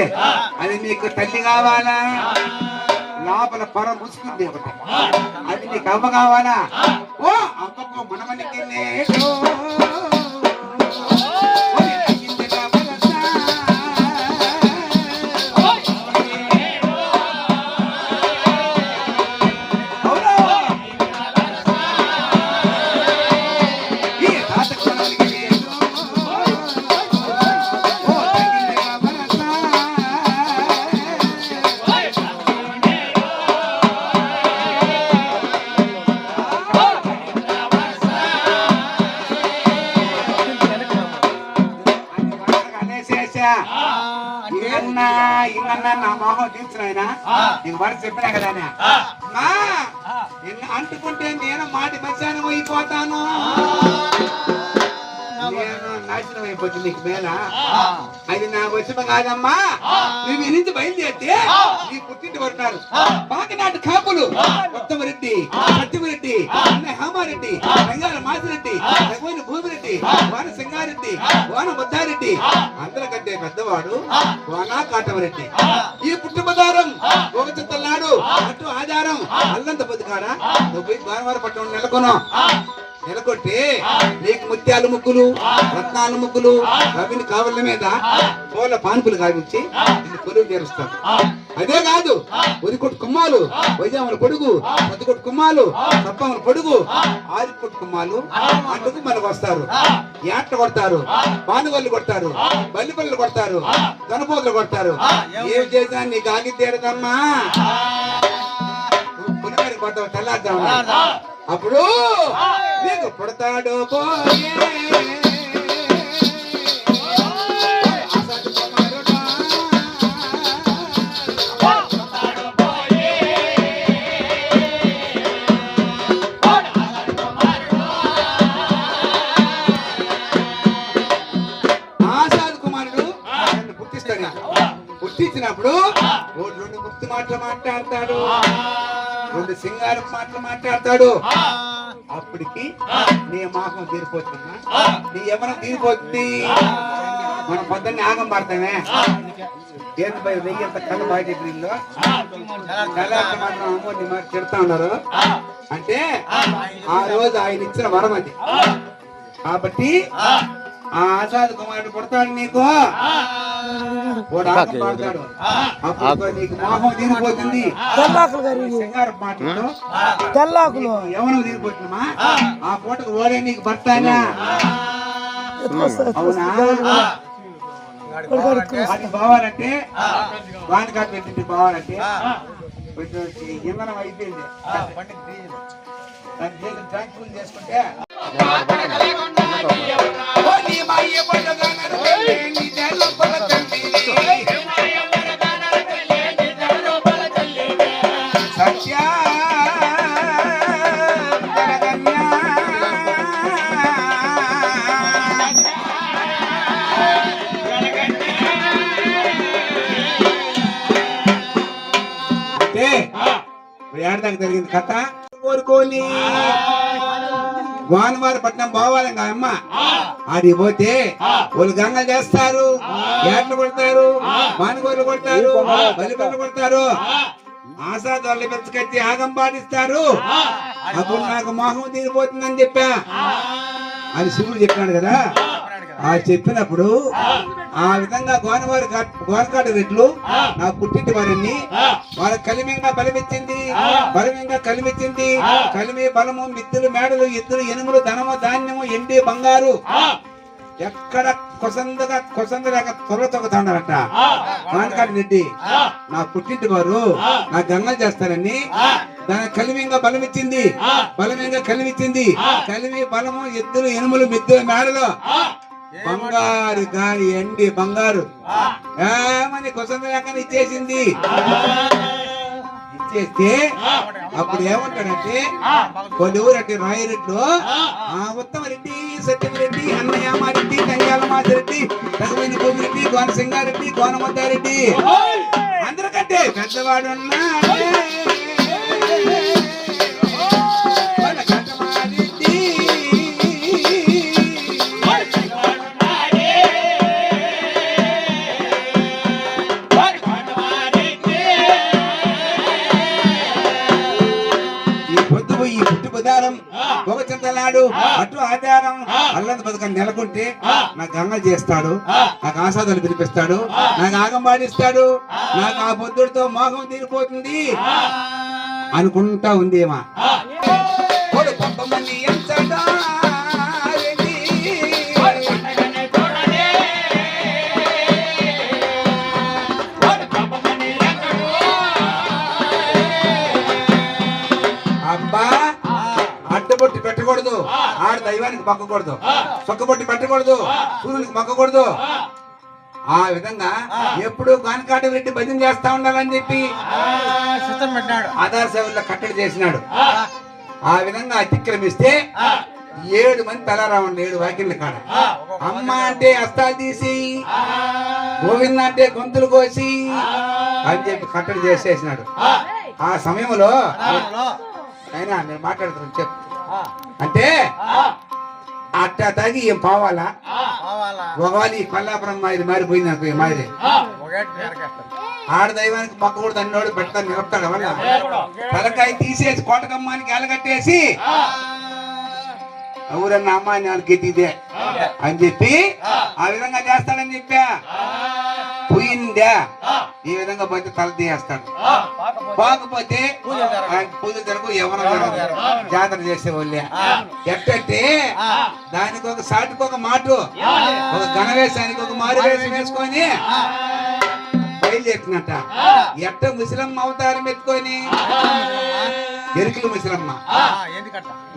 అది మీకు తల్లి కావాలా? లోపల పొర ముసుకుంది ఒకటి, అది నీకు అమ్మ కావాలా? ఓ అమ్మకు మనమనికి అన్నయ్య అంటే ఏమన్నా ఇవన్నా నా మొహం తీర్చిన ఆయన నీకు వరకు చెప్పినా కదా అన్నయ్య. మా నిన్ను అంటుకుంటే నేను మాటి మధ్యాహ్నం అయిపోతాను, నేను నాశనం అయిపోతుంది నీకు మేళ. అది నా వశం కాదమ్మా. నువ్వు ఈ నుంచి బయలుదేరితే నీ పుట్టింటి పడతారు పాకనాటి కాపులు ఉత్తమరెడ్డి, సత్యమరెడ్డి, అన్నయ్య హేమారెడ్డి, రంగాల మాసిరెడ్డి, రఘువైన భూమిరెడ్డి, వాన సింగారెడ్డి, వాన ముద్దారెడ్డి, అందరికంటే పెద్దవాడు వానా కాటమరెడ్డి. ఈ పుట్టుబదారం ఒక చుట్టలాడు అటు ఆధారం అల్లంత బతుకాడా. నువ్వు పోయి గోనవారి పట్టణం నెలకొట్టి నీకు ముత్యాలు ముగ్గులు, రత్నాలు ముగ్గులు, రవిని కావల మీద పూల పాన్పులు కావించి కొలువు తీరుస్తాను. అదే కాదు ఉరికొట్టు కుమ్మాలు, వైజాముల పొడుగు, పత్తికొట్టు కుమ్మాలు, సప్పముల పొడుగు, ఆరికొట్టు కుమ్మాలు అడ్డుకు మనకు వస్తారు. ఏట కొడతారు, పానుగోళ్ళు కొడతారు, బల్లిపల్లి కొడతారు, గణపోతులు కొడతారు. ఏం చేసినా నీకు ఆగి తీరదమ్మా. పులిమేరకు కొడతావు తెల్లారుదామా. అప్పుడు నీకు పుడతాడు పోయే ఆసాద్ కుమారుడు పుట్టిస్తాడు. పుట్టించినప్పుడు రెండు ముక్తి మాటలు మాట్లాడతాడు, రెండు సింగారం మాటలు మాట్లాడతాడు. అప్పటికి నీ మోహం తీరిపోతుందా, నీ ఎవరం తీరిపోతుంది. మనం పొద్దున్నే ఆగం పడతామే ఏంటి భయ వెయ్యంత కళ్ళు బయట మాత్రం అమ్మని మాట తిడతా ఉన్నారు అంటే ఆ రోజు ఆయన ఇచ్చిన వరం అది. కాబట్టి ఆ ఆజాద్ కుమారుడు పుడతాడు నీకు, పడతాడు. అప్పుడు నీకు మోహం తీరిపోతుంది. సింగారం మాటలు తెల్లాకులు ఎవరు తీరిపోతుందమ్మా. ఆ పూటకు ఓడే నీకు భర్తనా. అవునా? అది బావాలంటే వాని కాటు పెట్టింది. బావాలంటే ఇంధనం అయిపోయింది. దాన్ని చేసి ట్యాంకులు చేసుకుంటే సత్య ఏడాదికి జరిగింది కథ. కోరుకోని గోనవారి పట్నం పోవాలి అమ్మ. ఆడికి పోతే వాళ్ళు గంగలు చేస్తారు, ఏట్లు కొడతారు, మానుగోలు కొడతారు, బలిపల్లు కొడతారు. ఆసాద్ వాళ్ళు పెంచుకొచ్చి ఆగం పాటిస్తారు. అప్పుడు నాకు మోహం తీరిపోతుందని చెప్పా అని శివుడు చెప్పినాడు కదా. ఆ చెప్పినప్పుడు ఆ విధంగా గోనకాడు రెడ్లు నా పుట్టింటి వారిని వాళ్ళ కలిమింగా బలమిచ్చింది, బలమింగా కలిమిచ్చింది. కలిమి బలము, మిత్తులు, మేడలు, ఎద్దులు, ఎనుములు, ధనము, ధాన్యము, ఎండి, బంగారు ఎక్కడ కొసందగా తొలతొక్కుతాడారట. గోనకాడు రెడ్డి నా పుట్టింటి వారు నా గంగలు చేస్తారని దాని కలిమింగా బలమిచ్చింది, బలమింగా కలిమిచ్చింది. కలిమి బలము, ఎద్దులు, ఎనుములు, మిద్దులు, మేడలు, బంగారు గాని ఎండి బంగారు ఏమని కొసందలేకని ఇచ్చేసింది. ఇచ్చేస్తే అప్పుడు ఏమంటాడంటే కొన్ని ఊరంటే రాయరెడ్లు ఉత్తమరెడ్డి, సత్యమరెడ్డి, అన్నయ్య మారెడ్డి, కంగాల మాసిరెడ్డి, రఘువైన భూమిరెడ్డి, గోన సింగారెడ్డి, గోన ముద్దారెడ్డి అందరికంటే పెద్దవాడు ఉన్నాడే ఒక చింతలాడు అటు ఆధారం అల్లంత బతుకని నెలకొంటే నాకు గంగ చేస్తాడు, నాకు ఆసాదాలు పిలిపిస్తాడు, నాకు ఆగం పాడిస్తాడు, నాకు ఆ పొద్దుడితో మోహం తీరిపోతుంది అనుకుంటా ఉందేమా. అబ్బా అడ్డబొట్టి పెట్టకూడదు, ఆడ దైవానికి మొక్కకూడదు, సొక్కబొట్టి పెట్టకూడదు, సూర్యునికి మొక్కకూడదు. ఆ విధంగా ఎప్పుడు గానకాట రెడ్డి భజన చేస్తా ఉండాలని చెప్పి సిస్టం పెట్టినాడు. ఆధార్ సేవల్లో కట్టడి చేసినాడు. ఆ విధంగా అతిక్రమిస్తే 7 మంది తలారావండి 7 వాకిళ్ళ కాడ. అమ్మ అంటే అస్తాలు తీసి, గోవింద అంటే గొంతులు కోసి అని చెప్పి కట్టడి చేసేసినాడు. ఆ సమయంలో అయినా నేను మాట్లాడుతున్నాను చెప్పు అంటే అట్టా తాగి ఏం పోవాలా ఒకవేళ ఈ కొల్లాపురం మాదిరి మారిపోయింది అనుకో. ఈ మాదిరి ఆడదైవానికి మొక్క కూడా తన్నోడు పెడతాను నిలపుతాడు. వల్ల తలకాయ తీసేసి కోటకమ్మానికి ఎలగట్టేసి ఎవరన్నా అమ్మాయిని వాళ్ళకి ఇదే అని చెప్పి ఆ విధంగా చేస్తాడని చెప్పా. పోయిందా ఈ విధంగా పోతే తల తీయేస్తాడు. పోకపోతే పూజలు జరుగు ఎవరో జరగదు. జాతర చేసే వాళ్ళే ఎట్టంటే దానికి ఒక సాటుకు ఒక మాట, ఒక ఘనవేశానికి ఒక మారు వేషం వేసుకొని బయలుదేరుతున్నట్ట. ఎట్ట ముసలమ్మ అవతారం ఎత్తుకొని ఎరికల ముసలమ్మ,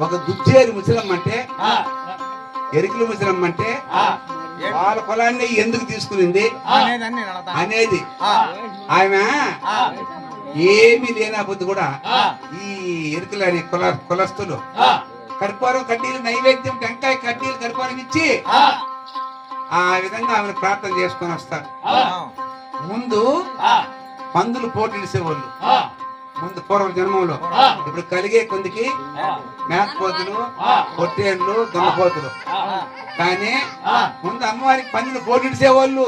ఒక గుజ్జేరు ముసలమ్మ అంటే ఎరికల ముసలమ్మ అంటే వాళ్ళ పొలాన్ని ఎందుకు తీసుకునింది అనేది ఆమె ఏమీ లేనప్పుడు కూడా ఈ ఎరుకలని కులస్తులు కర్పూరం కడ్డీలు నైవేద్యం టెంకాయ కడ్డీలు కర్పూరం ఇచ్చి ఆ విధంగా ఆమెను ప్రార్థన చేసుకొని వస్తారు. ముందు పందులు పోటీసేవాళ్ళు ముందు పూర్వ జన్మంలో. ఇప్పుడు కలిగే కొందికి మేకపోతులు, పొట్టేళ్ళు, దొంగపోతులు. కానీ ముందు అమ్మవారికి పందులు పోటీసేవాళ్ళు.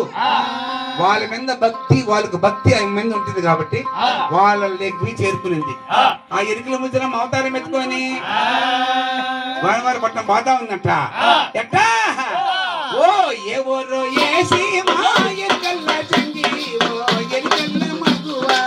వాళ్ళ మీద భక్తి, వాళ్ళకు భక్తి ఆయన మీద ఉంటుంది కాబట్టి వాళ్ళ లేకి చేరుకునింది. ఆ ఎరుకల ముద్రం అవతారం ఎత్తుకొని వాడవారి పట్టణం పోతా ఉందంట. ఎట్టా ఓ ఎవరో ఏసి మా ఎరుకల్ల చంగి ఓ ఎరుకల్ల మగువా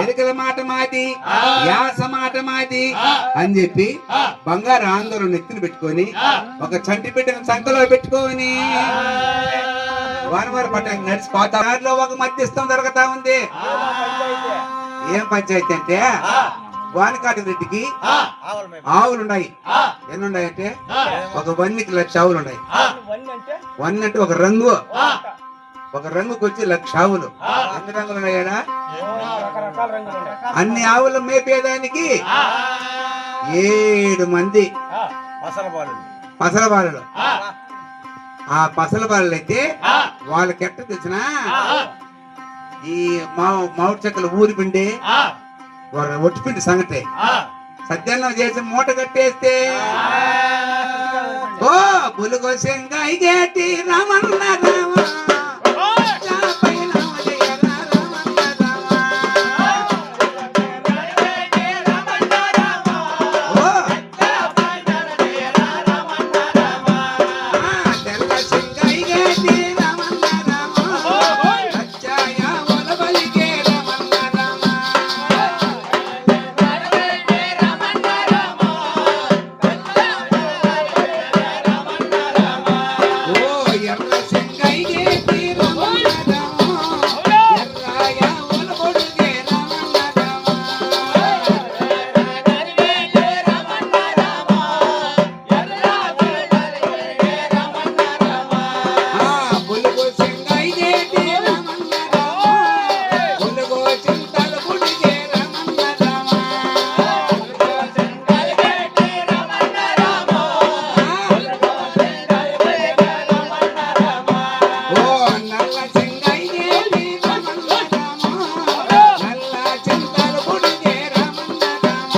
ఎరుకల మాట మాది, యాస మాట మాది అని చెప్పి బంగారు ఆందోళన నెత్తిని పెట్టుకొని ఒక చంటి బిడ్డను సంకలో పెట్టుకొని వానవారి పట్టణం నడిచిపోతా. దారిలో ఒక మధ్యస్థం జరుగుతా ఉంది. ఏం పంచాయతీ అంటే వానకాటి రెడ్డికి ఆవుల మేపు. ఆవులు ఉన్నాయి. ఎన్ని ఉన్నాయంటే ఒక 1కి 1,00,000 ఆవులు ఉన్నాయి. 1 అంటే ఒక రంగు, ఒక రంగుకి వచ్చి 1,00,000 ఆవులు. ఎన్ని రంగులు ఉన్నాయా? రకరకాల రంగులు ఉన్నాయి. అన్ని ఆవులు మేపేదానికి 7 మంది మసాలా బాలు. పసల బాలలు. ఆ పసల బాలలు అయితే వాళ్ళకి ఎట్ట తెచ్చినా ఈ మామిడి చెక్కలు ఊరి పిండి ఒట్టిపిండి సంగటే సత్యాన్నం చేసి మూట కట్టేస్తే ఓ బులుగో శంగాయి గేటి రమణ రామ చాపై రామ జయ రమణ రామ. ఓ తెల్ల శంగాయి గేటి రమణ రామ సత్యాయ ఒలబలికే రమణ రామ. ఓ ఎర్ర శంగాయి గేటి రమణ రామ ఎర్రాయ ఒలబొడుగే రమణ రామ. బులుగు శంగాయి గేటి రమణ రామ బులుగు చింతల బుడిగే రమణ రామ. ఓ నల్ల శంగాయి గేటి రమణ రామ నల్ల చింతల బుడిగే రమణ రామ.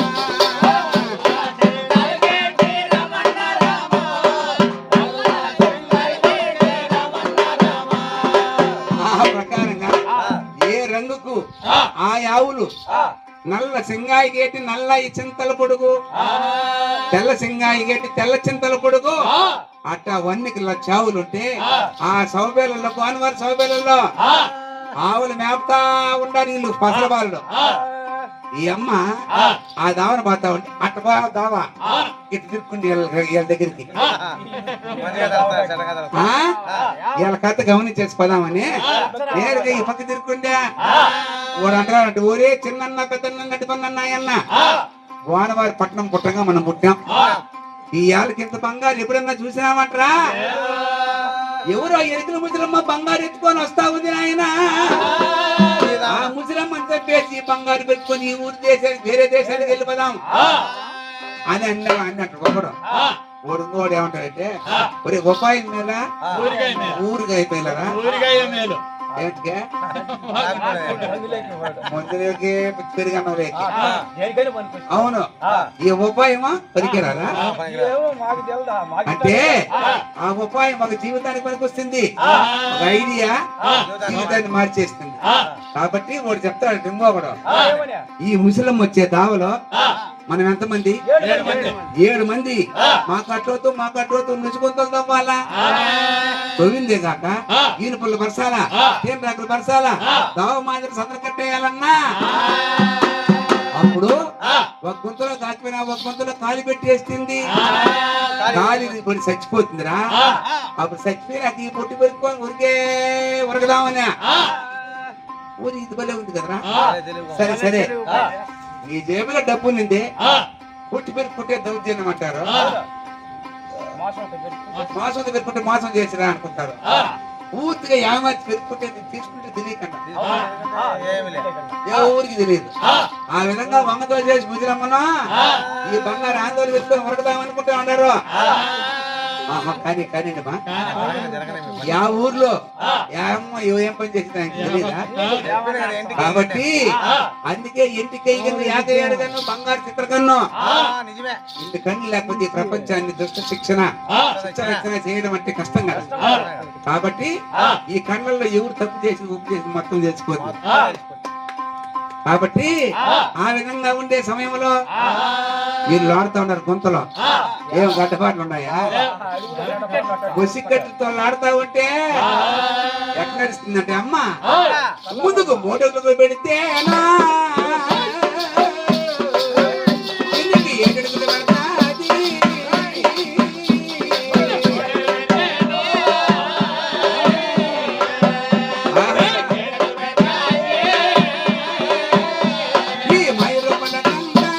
ఆ ప్రకారంగా ఏ రంగుకు ఆ ఆవులు నల్ల సింగాయి గేటి నల్ల ఈ చింతల పొడుగు, తెల్ల సింగాయి గేటి తెల్ల చింతల పొడుగు అట్టా 1కి 1,00,000 ఆవులు ఉంటే ఆ సౌబేలలో భానువారి సౌబేలలో ఆవులు మేపుతా ఉండాలి వీళ్ళు పసల బాలుడు. ఈ అమ్మ ఆ దావన పోతా ఉంటే అట్ట బా దావా ఇటు తిరుక్కుండి వీళ్ళ దగ్గరికి వీళ్ళ కథ గమనించేసి పోదామని నేరుగా ఈ పక్క తిరుక్కుండే వాడు అంటారంటే ఊరే చిన్న పెద్దన్న నటి పన్నన్నాయన్న వానవారి పట్నం పుట్టంగా మనం పుట్టాం. ఈ ఏళ్ళకి ఇంత బంగారు ఎప్పుడన్నా చూసినామంటరా? ఎవరో ఎరుకల ముసలమ్మ బంగారు ఎత్తుకొని వస్తా ఉంది నాయన. ఆ ముసలమ్మ అని చెప్పేసి బంగారు పెట్టుకొని ఈ ఊరు దేశానికి వేరే దేశానికి వెళ్ళిపోదాం అని అన్నట్టు ఒకడు. వాడు ఏమంటాడంటే ఒరే ఉపాయం మీద ఊరిగా అయిపోయినారా ఏంటికే మందులకి పెరిగన్నలేకి. అవును ఈ ఉపాయమా పనికిరారా? అంటే ఆ ఉపాయం ఒక జీవితానికి పనికొస్తుంది, ఒక ఐడియా జీవితాన్ని మార్చేస్తుంది. కాబట్టి వాడు చెప్తాడు ఇంకొకడు ఈ ముసలమ్మ వచ్చే దావలో మనం ఎంతమంది? 7 మంది. మా కట్టోతో నుసుకొంత తవ్వాలా, తవ్విందే కాక ఈయన పుల్ల పరసాలా, తేం రాకులు పరసాలా, దావ మాదిరి సందర కట్టేయాలన్నా అప్పుడు ఒక గుంతలో కాకపోయినా ఒక గుంతలో కాలి పెట్టేస్తుంది. గాలి పడి చచ్చిపోతుందిరా. అప్పుడు చచ్చిపోయినా ఈ పొట్టి పెట్టుకొని ఉరికే ఉరకదామనే ఊరి ఇది భలే ఉంది కదరా. సరే సరే నీ జేబులో డబ్బు నింది పుట్టి పెరుక్కుంటే దౌర్జన్యం అంటారు. మాసం పెరుక్కుంటే మోసం చేసిరా అనుకుంటారు. పూర్తిగా యామార్చి పెరుక్కుంటే తీసుకుంటే తెలియకుండా ఏ ఊరికి తెలియదు. ఆ విధంగా వంగతో చేసి ముదిరమ్మను ఈ బంగారు ఆందోళన పెట్టుకొని ఉరకదామనుకుంటా ఉన్నారు. కానీ కానీమ్మా యా ఊర్లో ఏమో ఏం పని చేసింది ఆయనకి తెలీదా? కాబట్టి అందుకే ఇంటికి యాకయ్యాడు కన్ను బంగారు చిత్రకన్ను ఇంటి కన్ను లేకపోతే ఈ ప్రపంచాన్ని దుష్ట శిక్షణ చేయడం అంటే కష్టం కదా. కాబట్టి ఈ కన్నుల్లో ఎవరు తప్పు చేసి ఉప్పు చేసి మొత్తం తెచ్చుకోదు. కాబట్టి ఆ విధంగా ఉండే సమయంలో వీళ్ళు ఆడుతూ ఉన్నారు గుంతలో. ఏం గడ్డపాట్లు ఉన్నాయా? బొసికట్టుతో ఆడుతా ఉంటే ఎట్లా నడుస్తుందంటే అమ్మ ముందుకు మూడడుగులు పెడితే ఎందుకు 7 అడుగులు పెడతాది. ఈ మైరు పడకంగా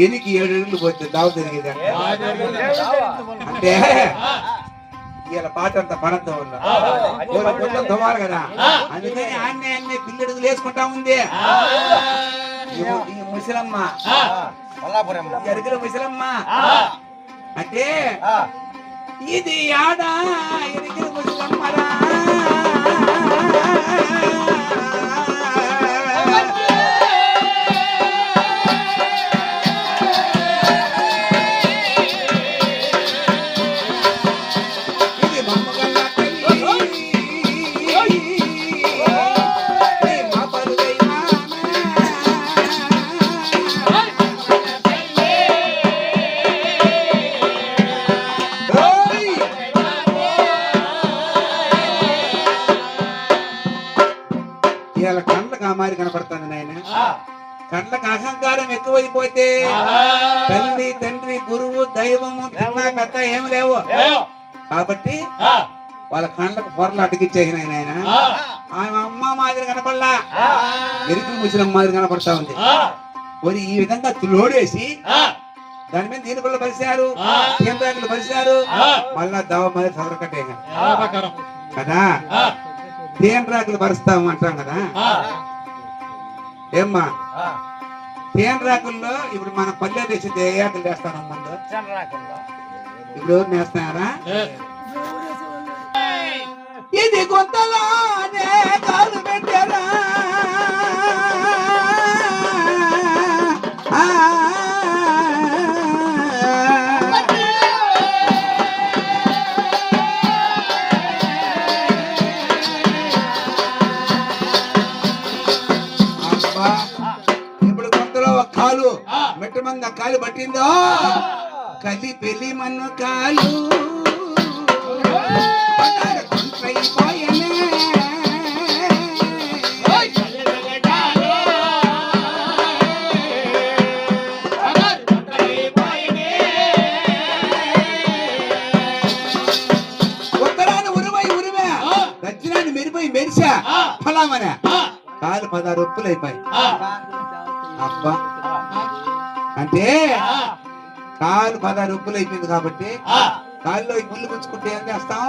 ఎనికి 7 అడుగులు పోతే దావ తిరిగేది అంటే ఇలా పాట అంతా పడద్దు వల్ల తోమాలి కదా, అందుకని అన్ని పిల్లడుగులు వేసుకుంటా ఉంది ఈ ముసలమ్మ ఎరుగుల ముసలమ్మ. అంటే ఇది ఆడా ఎరుగుల ముసలమ్మరా, ఇలా కళ్ళకు ఆ మారి కనపడుతుంది నాయన. కళ్ళకు అహంకారం ఎక్కువైపోతే తల్లి తండ్రి గురువు దైవము తిన్నా కథ ఏమి లేవు. కాబట్టి వాళ్ళ కళ్ళకు పొరలు అడ్డగిచ్చేసిన ఆయన ఆమె అమ్మ మాదిరి కనపడలా, ఎరుకులు ముసలం మాదిరి కనపడతా ఉంది. మరి ఈ విధంగా లోడేసి దాని మీద దీనిపల్ల పరిచారు, కేంద్రాకులు పరిచారు, మళ్ళా దవ మాది చదరకట్టే కదా. తేనరాకులు పరుస్తాము అంటాం కదా. ఏమ్మా తేనరాకుల్లో ఇప్పుడు మన పల్లె వేసి ఏ ఆకులు వేస్తాను ముందు, ఇప్పుడు ఎవరు వేస్తున్నారా? ఇది కొంతలానే కాలు పెట్టారా, ఇప్పుడు కొంతలో ఒక కాలు మెట్ట మంది ఆ కాలు పట్టిందో కలి పెళ్లి మన్ను కాలు ఉత్తరాన్ని ఉరువై ఉరివా, దక్షిణాన్ని మెరిపోయి మెరిసా ఫలామనే కాలు 16 రొప్పులు అయిపోయి. అబ్బా అంటే కాలు 16 రొప్పులు అయిపోయింది కాబట్టి కాళ్ళు ముళ్ళు గుచ్చుకుంటే ఏం చేస్తాం?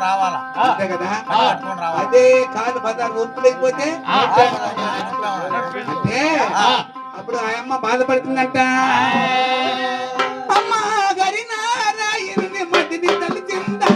రావాలా అంతే కదా. అదే కాలు 16 రొప్పులు అయిపోతే అంటే అప్పుడు ఆ అమ్మ బాధపడుతుందంట. అమ్మ గరి నారాయణుని మదిని తలిచిందా,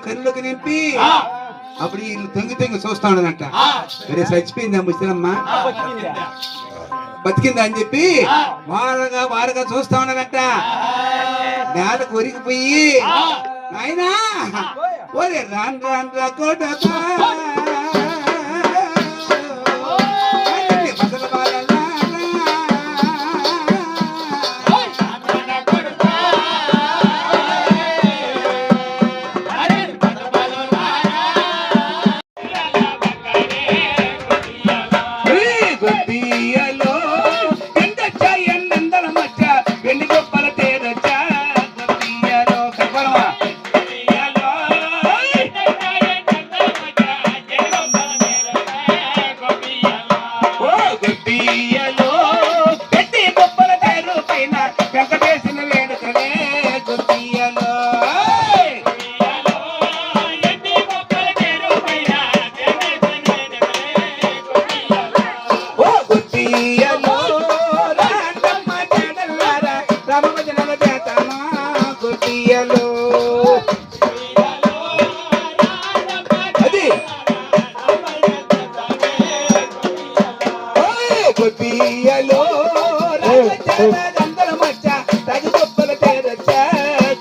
కళ్ళకు నింపి అప్పుడు వీళ్ళు తొంగి తొంగి చూస్తా ఉండదంట. మరి చచ్చిపోయింది ఆ ముసలమ్మ, బతికిందా అని చెప్పి వారగా చూస్తా ఉండదంట. నేలకు ఒరిగిపోయి అయినా ఒరే రాన్ రాన్ రా కోటకా వేడుకలే గుత్తియలో ఓ గుత్తియలో రాండమ్మ జడలారా రామమ్మ జనల చేతనా గుత్తియలో అది గుత్తియలో అందరం వచ్చా తగు గొప్పల తేరచ్చా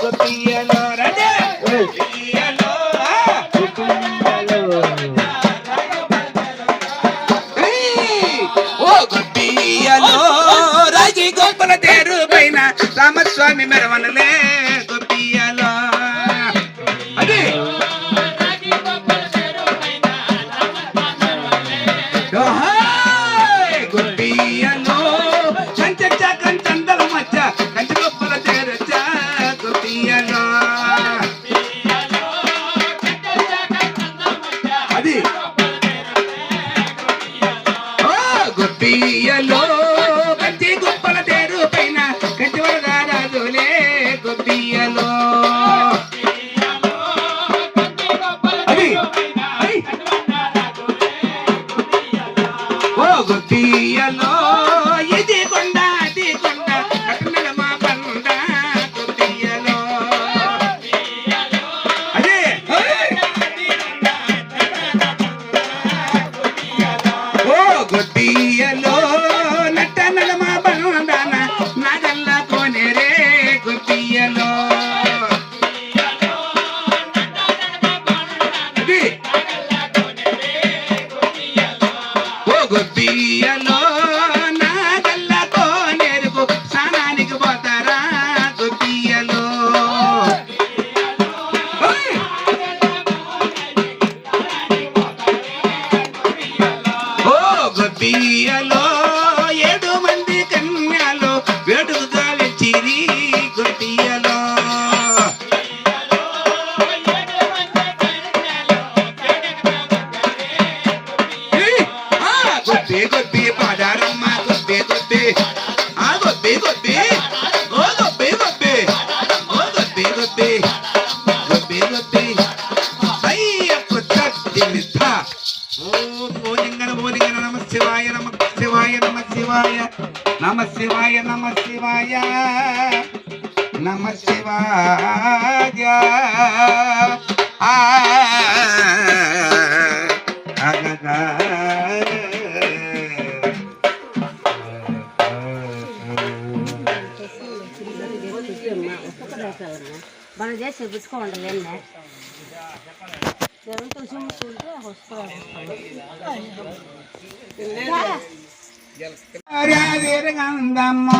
గుత్తియలో రండి గుత్తియలో ఓ గుత్తియలో రాజీ గొప్పల తేరు పైన రామస్వామి మెరవనలే గుత్తియలో అది గుత్తియలో కంచె కంచందల మచ్చ కంచె గొప్పల తేరచ్చా గుత్తియలో అది ఓ గుత్తియలో కంచి గొప్పల తేరు పైన కంచి వరదారాజులే గుత్తియలో అది ఓ గుత్తియలో ఇది కొండ అది కొండ కట్టనల మా బండ గుత్తియలో అదే ఓ గుత్తియలో నట్టనల మా బండాన నాగల్ల కోనేరే గుత్తియలో అది ఓ గుత్తియలో నాగల్ల కోనేరుకు స్నానానికి పోతారా గుత్తియలో ఓయ్! ఓ గుత్తియలో 7 మంది కన్యలు వేడుకగా వచ్చిరి గుత్తియలో గొప్పి గొప్పి పాదారమ్మ గొప్పి గొప్పి ఆ గొప్పి గొప్పి ఓ గొప్పి గొప్పి ఓ గొప్పి గొప్పి గొప్పి గొప్పి అయ్యప్ప తట్టి మిథ ఓ లింగన నమ శివాయ నమ శివాయ నమ శివాయ నమ శివాయ నమ శివాయ నమ శివాయ ఆ మనం చేసి పెట్టుకోండి వెళ్ళే జరుగుతూ చూసుకుంటే గంధమ్మ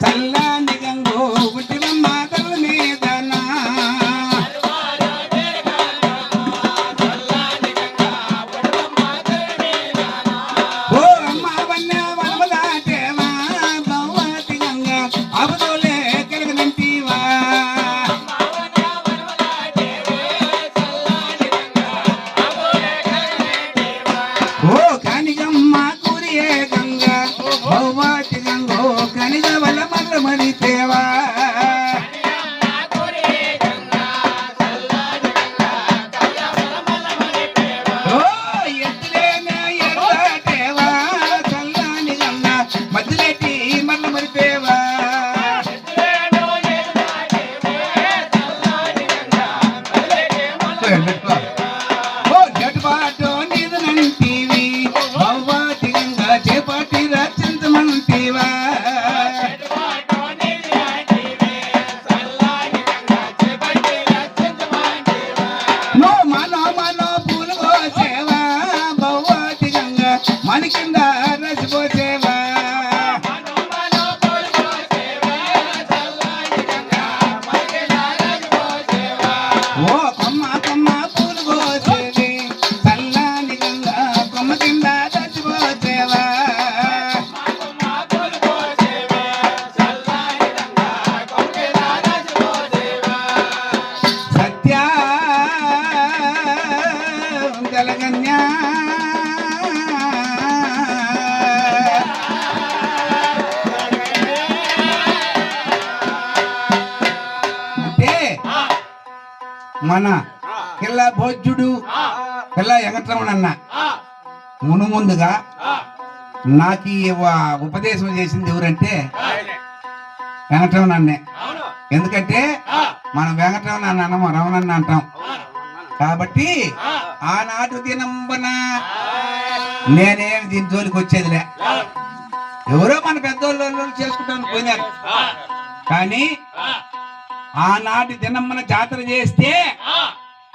చల్లని గంగో పుట్టినమ్మ తల మీదనా ఓ అమ్మ వన్న వనమదాటేవా భగవతి గంగ అవతోలే కలగనంటివా ఓ కానిగమ్మ కూరియే గంగ భగవతి గంగో కనిగ వల్ల మల్ల మరితేవా ఓ ఎత్తులేనే ఎర్రటేవా చల్లని గంగ మధ్యలేటి మల్ల మరితేవా ఓ జట్బాటో నిదనంటివి భగవతి గంగ చేపట్టి రచించమంటివా నో మనో పూలు కోసేవా భగవతి గంగ మన కింద రసిపోసేవా ఓ కొమ్మ కొమ్మ పూలు కోసేవి చల్లని గంగ కొమ్మ కింద రసిపోసేవా సత్యా జలగన్యా మన పిల్ల భోజ్యుడు పిల్ల వెంకటరమణ అన్న ముందుగా నాకు ఈ ఉపదేశం చేసింది ఎవరంటే వెంకటరమణ అన్నే. ఎందుకంటే మనం వెంకటరమణ అన్న అనము, రమణన్న అంటాం కాబట్టి ఆనాటి దినంబన నేనేమి దీని జోలికి వచ్చేదిలే. ఎవరో మన పెద్దోళ్ళు చేసుకుంటాను పోయినారు. కానీ ఆనాటి దినంబన జాతర చేస్తే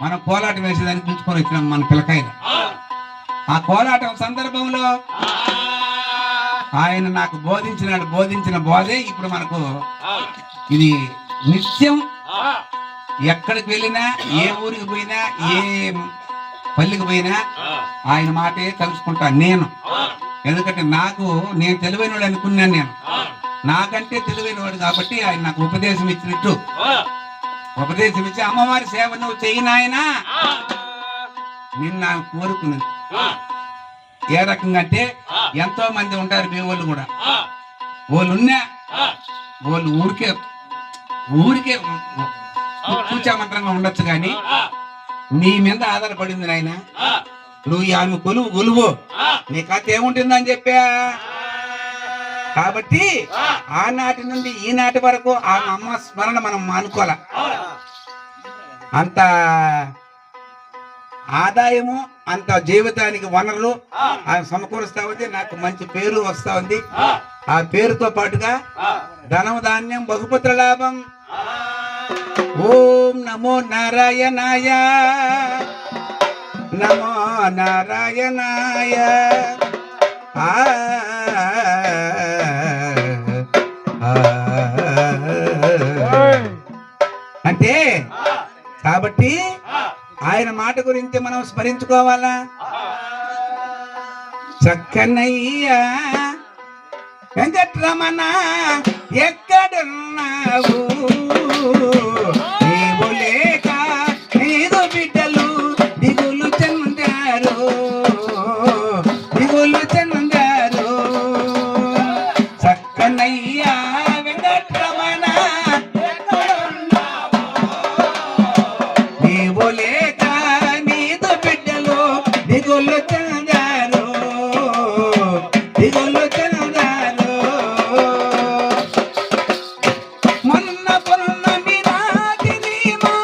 మనం కోలాటం వేసేదానికి పిలుచుకొని వచ్చినాం మన పిల్లకాయలు. ఆ కోలాటం సందర్భంలో ఆయన నాకు బోధించిన బోధే ఇప్పుడు మనకు ఇది నిత్యం. ఎక్కడికి వెళ్ళినా, ఏ ఊరికి పోయినా, ఏ పల్లికి పోయినా ఆయన మాటే కలుసుకుంటాను నేను. ఎందుకంటే నేను తెలివైన వాడు అనుకున్నాను. నేను నాకంటే తెలివైన వాడు కాబట్టి ఆయన నాకు ఉపదేశం ఇచ్చినట్టు ఉపదేశం ఇచ్చి అమ్మవారి సేవ నువ్వు చెయ్యి నాయనా నిన్ను కోరుకున్నది. ఏ రకంగా అంటే ఎంతో మంది ఉంటారు మీ వాళ్ళు కూడా. వాళ్ళు ఊరికే కూర్చామంత్రంగా ఉండొచ్చు కానీ నీ మీద ఆధారపడింది నాయన. నువ్వు ఆమె కొలువు నీ కథ ఏముంటుందని చెప్పా. కాబట్టి ఆనాటి నుండి ఈనాటి వరకు ఆ అమ్మ స్మరణ మనం మానుకోవాల. అంత ఆదాయము, అంత జీవితానికి వనరులు ఆయన సమకూరుస్తా ఉంది. నాకు మంచి పేరు వస్తా ఉంది. ఆ పేరుతో పాటుగా ధనం, ధాన్యం, బహుపుత్ర లాభం. ఓం నమో నారాయణాయ, నమో నారాయణాయ. అంటే కాబట్టి ఆయన మాట గురించి మనం స్మరించుకోవాలా. చక్కనయ్యా వెంకటరమణ ఎక్కడున్నావు, నీవు లేక నీదు బిడ్డలు దిగులు చెందారు. చక్కనయ్యా వెంకటరమణ నీవు లేక నీదు బిడ్డలు దిగులు చెందారు. మొన్న పొన్నమి రాత్రి మా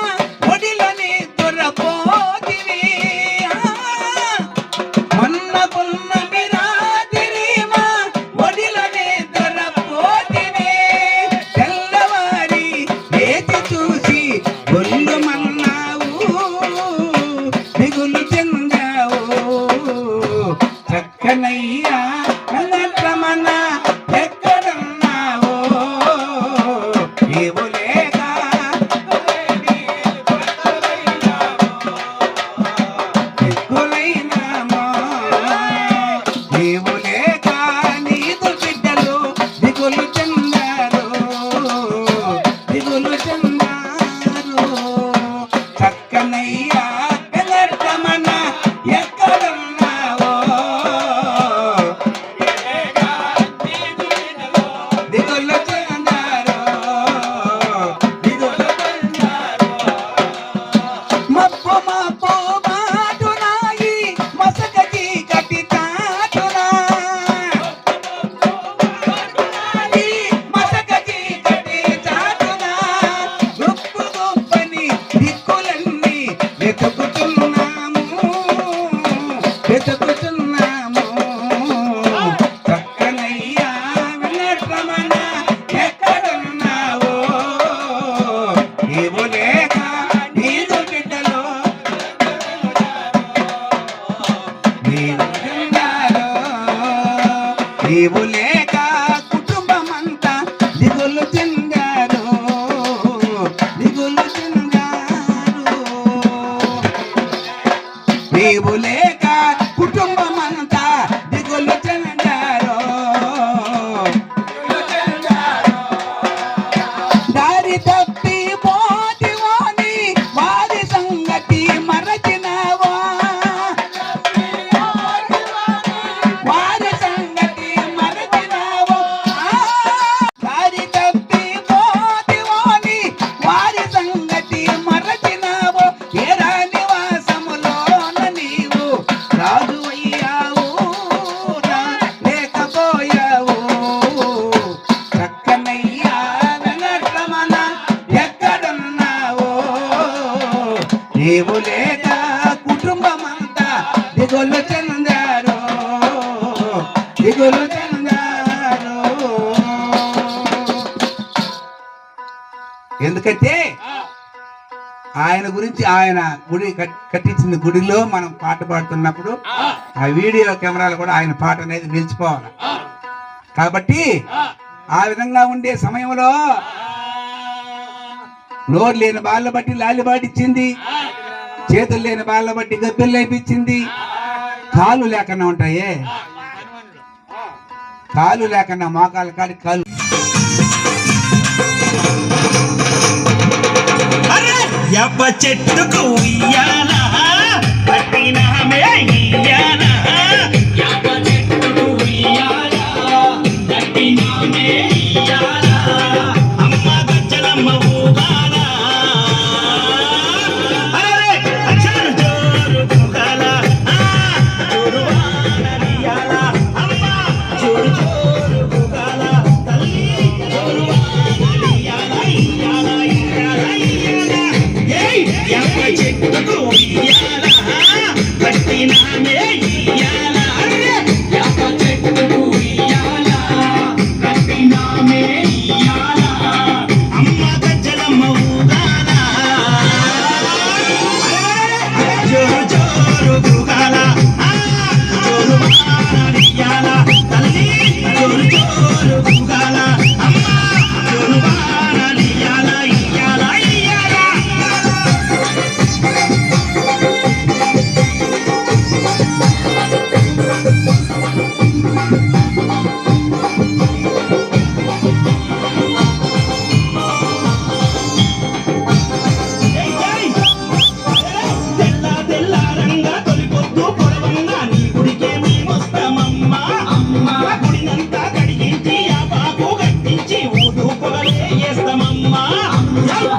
ఒడిలోని దొరపోతివి. మొన్న పొన్నమి రాత్రి మా ఒడిలోని దొరపోతివి. తెల్లవారి లేచి చూసి ఒళ్ళు మన్నావు, దిగులు చెందావు. చక్కనయ్యా వెంకటరమణ ఎక్కడున్నావు, నీవు లేక దిక్కులైనామో. నీవు లేక నీదు బిడ్డలు దిగులు చెందారు. చక్కనయ్యా వెంకటరమణ ఎక్కడున్నావో, దిగులు చెందారు. మబ్బు మాటునాయి మసక చీకటి చాటునా. మసక చీకటి చాటునా గుప్పు గుప్పని దిక్కులన్నీ వెతుకుతున్నాము. చక్కనయ్యా వెంకటరమణ ఎక్కడున్నావో, నీవు లేక నీదు బిడ్డలు నీవు లేక కుటుంబమంతా దిగులు చెందారు. నీవు లేక కుటుంబమంతా దిగులు చెందారు. దారి తప్పి పోతివోని వారి సంగతి మరచినావా. వారి సంగతి మరచినావా. దారి తప్పి పోతివోని వారి సంగతి మరచినావో. నీవు లేక కుటుంబం అంతా దిగులు చెందారు, దిగులు చెందారు. ఎందుకంటే ఆయన గురించి, ఆయన గుడి కట్టించిన గుడిలో మనం పాట పాడుతున్నప్పుడు ఆ వీడియో కెమెరాలు కూడా ఆయన పాట అనేది నిలిచిపోవాలి. కాబట్టి ఆ విధంగా ఉండే సమయంలో నోరు లేని బాళ్ళ బట్టి లాలి పాటిచ్చింది, చేతులు లేని బాళ్ళ బట్టి గబ్బెలు లేపించింది. కాలు లేకుండా ఉంటాయే, కాలు లేకుండా మోకాలు కాడి కాలు. యప్ప చెట్టుకు ఉయ్యాల పట్టినామే ఇయ్యాల, యప్ప చెట్టుకు ఉయ్యాల పట్టినామే ఇయ్యాల, అమ్మ గజ్జలమ్మ ఊగాల, అరే అచ్చరు జోరు ఊగాల, జోరు వానలియాల, అమ్మ జోరు జోరు ఊగాల, తల్లి జోరు వానలియాల, ఇయ్యాల ఇయ్యాల ఇయ్యాల. యప్ప చెట్టుకు ఉయ్యాల పట్టినామే ఇయ్యాల, యప్ప చెట్టుకు ఉయ్యాల పట్టినామే ఇయ్యాల, అమ్మ గజ్జలమ్మ ఊగాల, జోరు జోరు ఊగాల, జోరు వానలియాల, తల్లి జోరు జోరు ఊగాల, అమ్మ జోరు వానలియాల, ఇయ్యాల ఇయ్యాల. తెల్ల తెల్లారంగా తొలిపొద్దు పొడవంగా నీ గుడికే మేమొస్తామమ్మ, అమ్మ గుడినంతా కడిగించి ఆ బాకు కట్టించి ఊదు పొగలే వేస్తామమ్మ.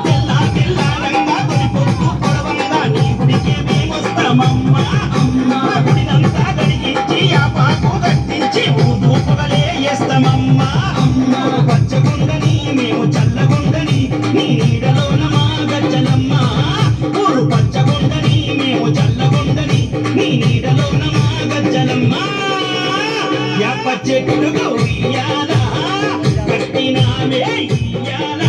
తెల్ల తెల్లారంగా తొలిపొద్దు పొడవంగా నీ గుడికే మేమొస్తామమ్మ, అమ్మ గుడినంతా కడిగించి ఆ బాకు కట్టించి ఊదు పొగలే వేస్తామమ్మ. పచ్చగుండని మేము చల్లగుండని నీ నీడలోన మా గజ్జలమ్మ, ఊరు పచ్చగుండని మేము చల్లగుండని నీ నీడలోన మా గజ్జలమ్మ. యప్ప చెట్టుకు ఉయ్యాల కట్టినామే ఇయ్యాల,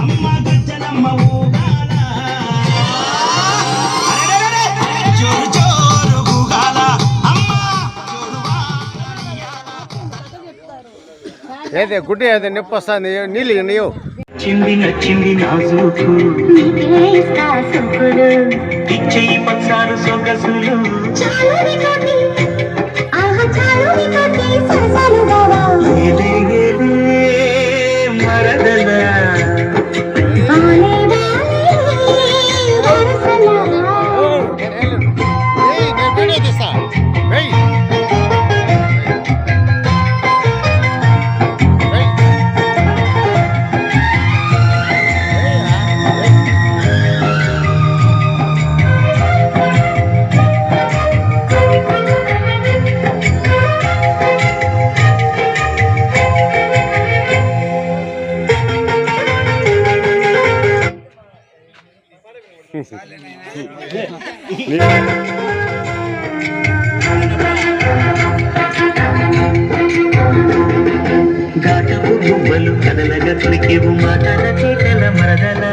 అమ్మ గజ్జలమ్మ ఊగాల, జోరు జోరు ఊగాల, అమ్మ జోరు వానలియాల. ఏదే గుడ్డి ఏదే నొప్పి వస్తుంది, నీళ్ళు నీవు చిందిన నాజూకు ఇచ్చేయి పచ్చారు సొగసులు, ఏలే ఏలే మరదల, నేను వీడియో తీస్తా. వెయ్ ఘాటపు గువ్వలు కదలగా కొరికేవు మాటల చేతల మరదల,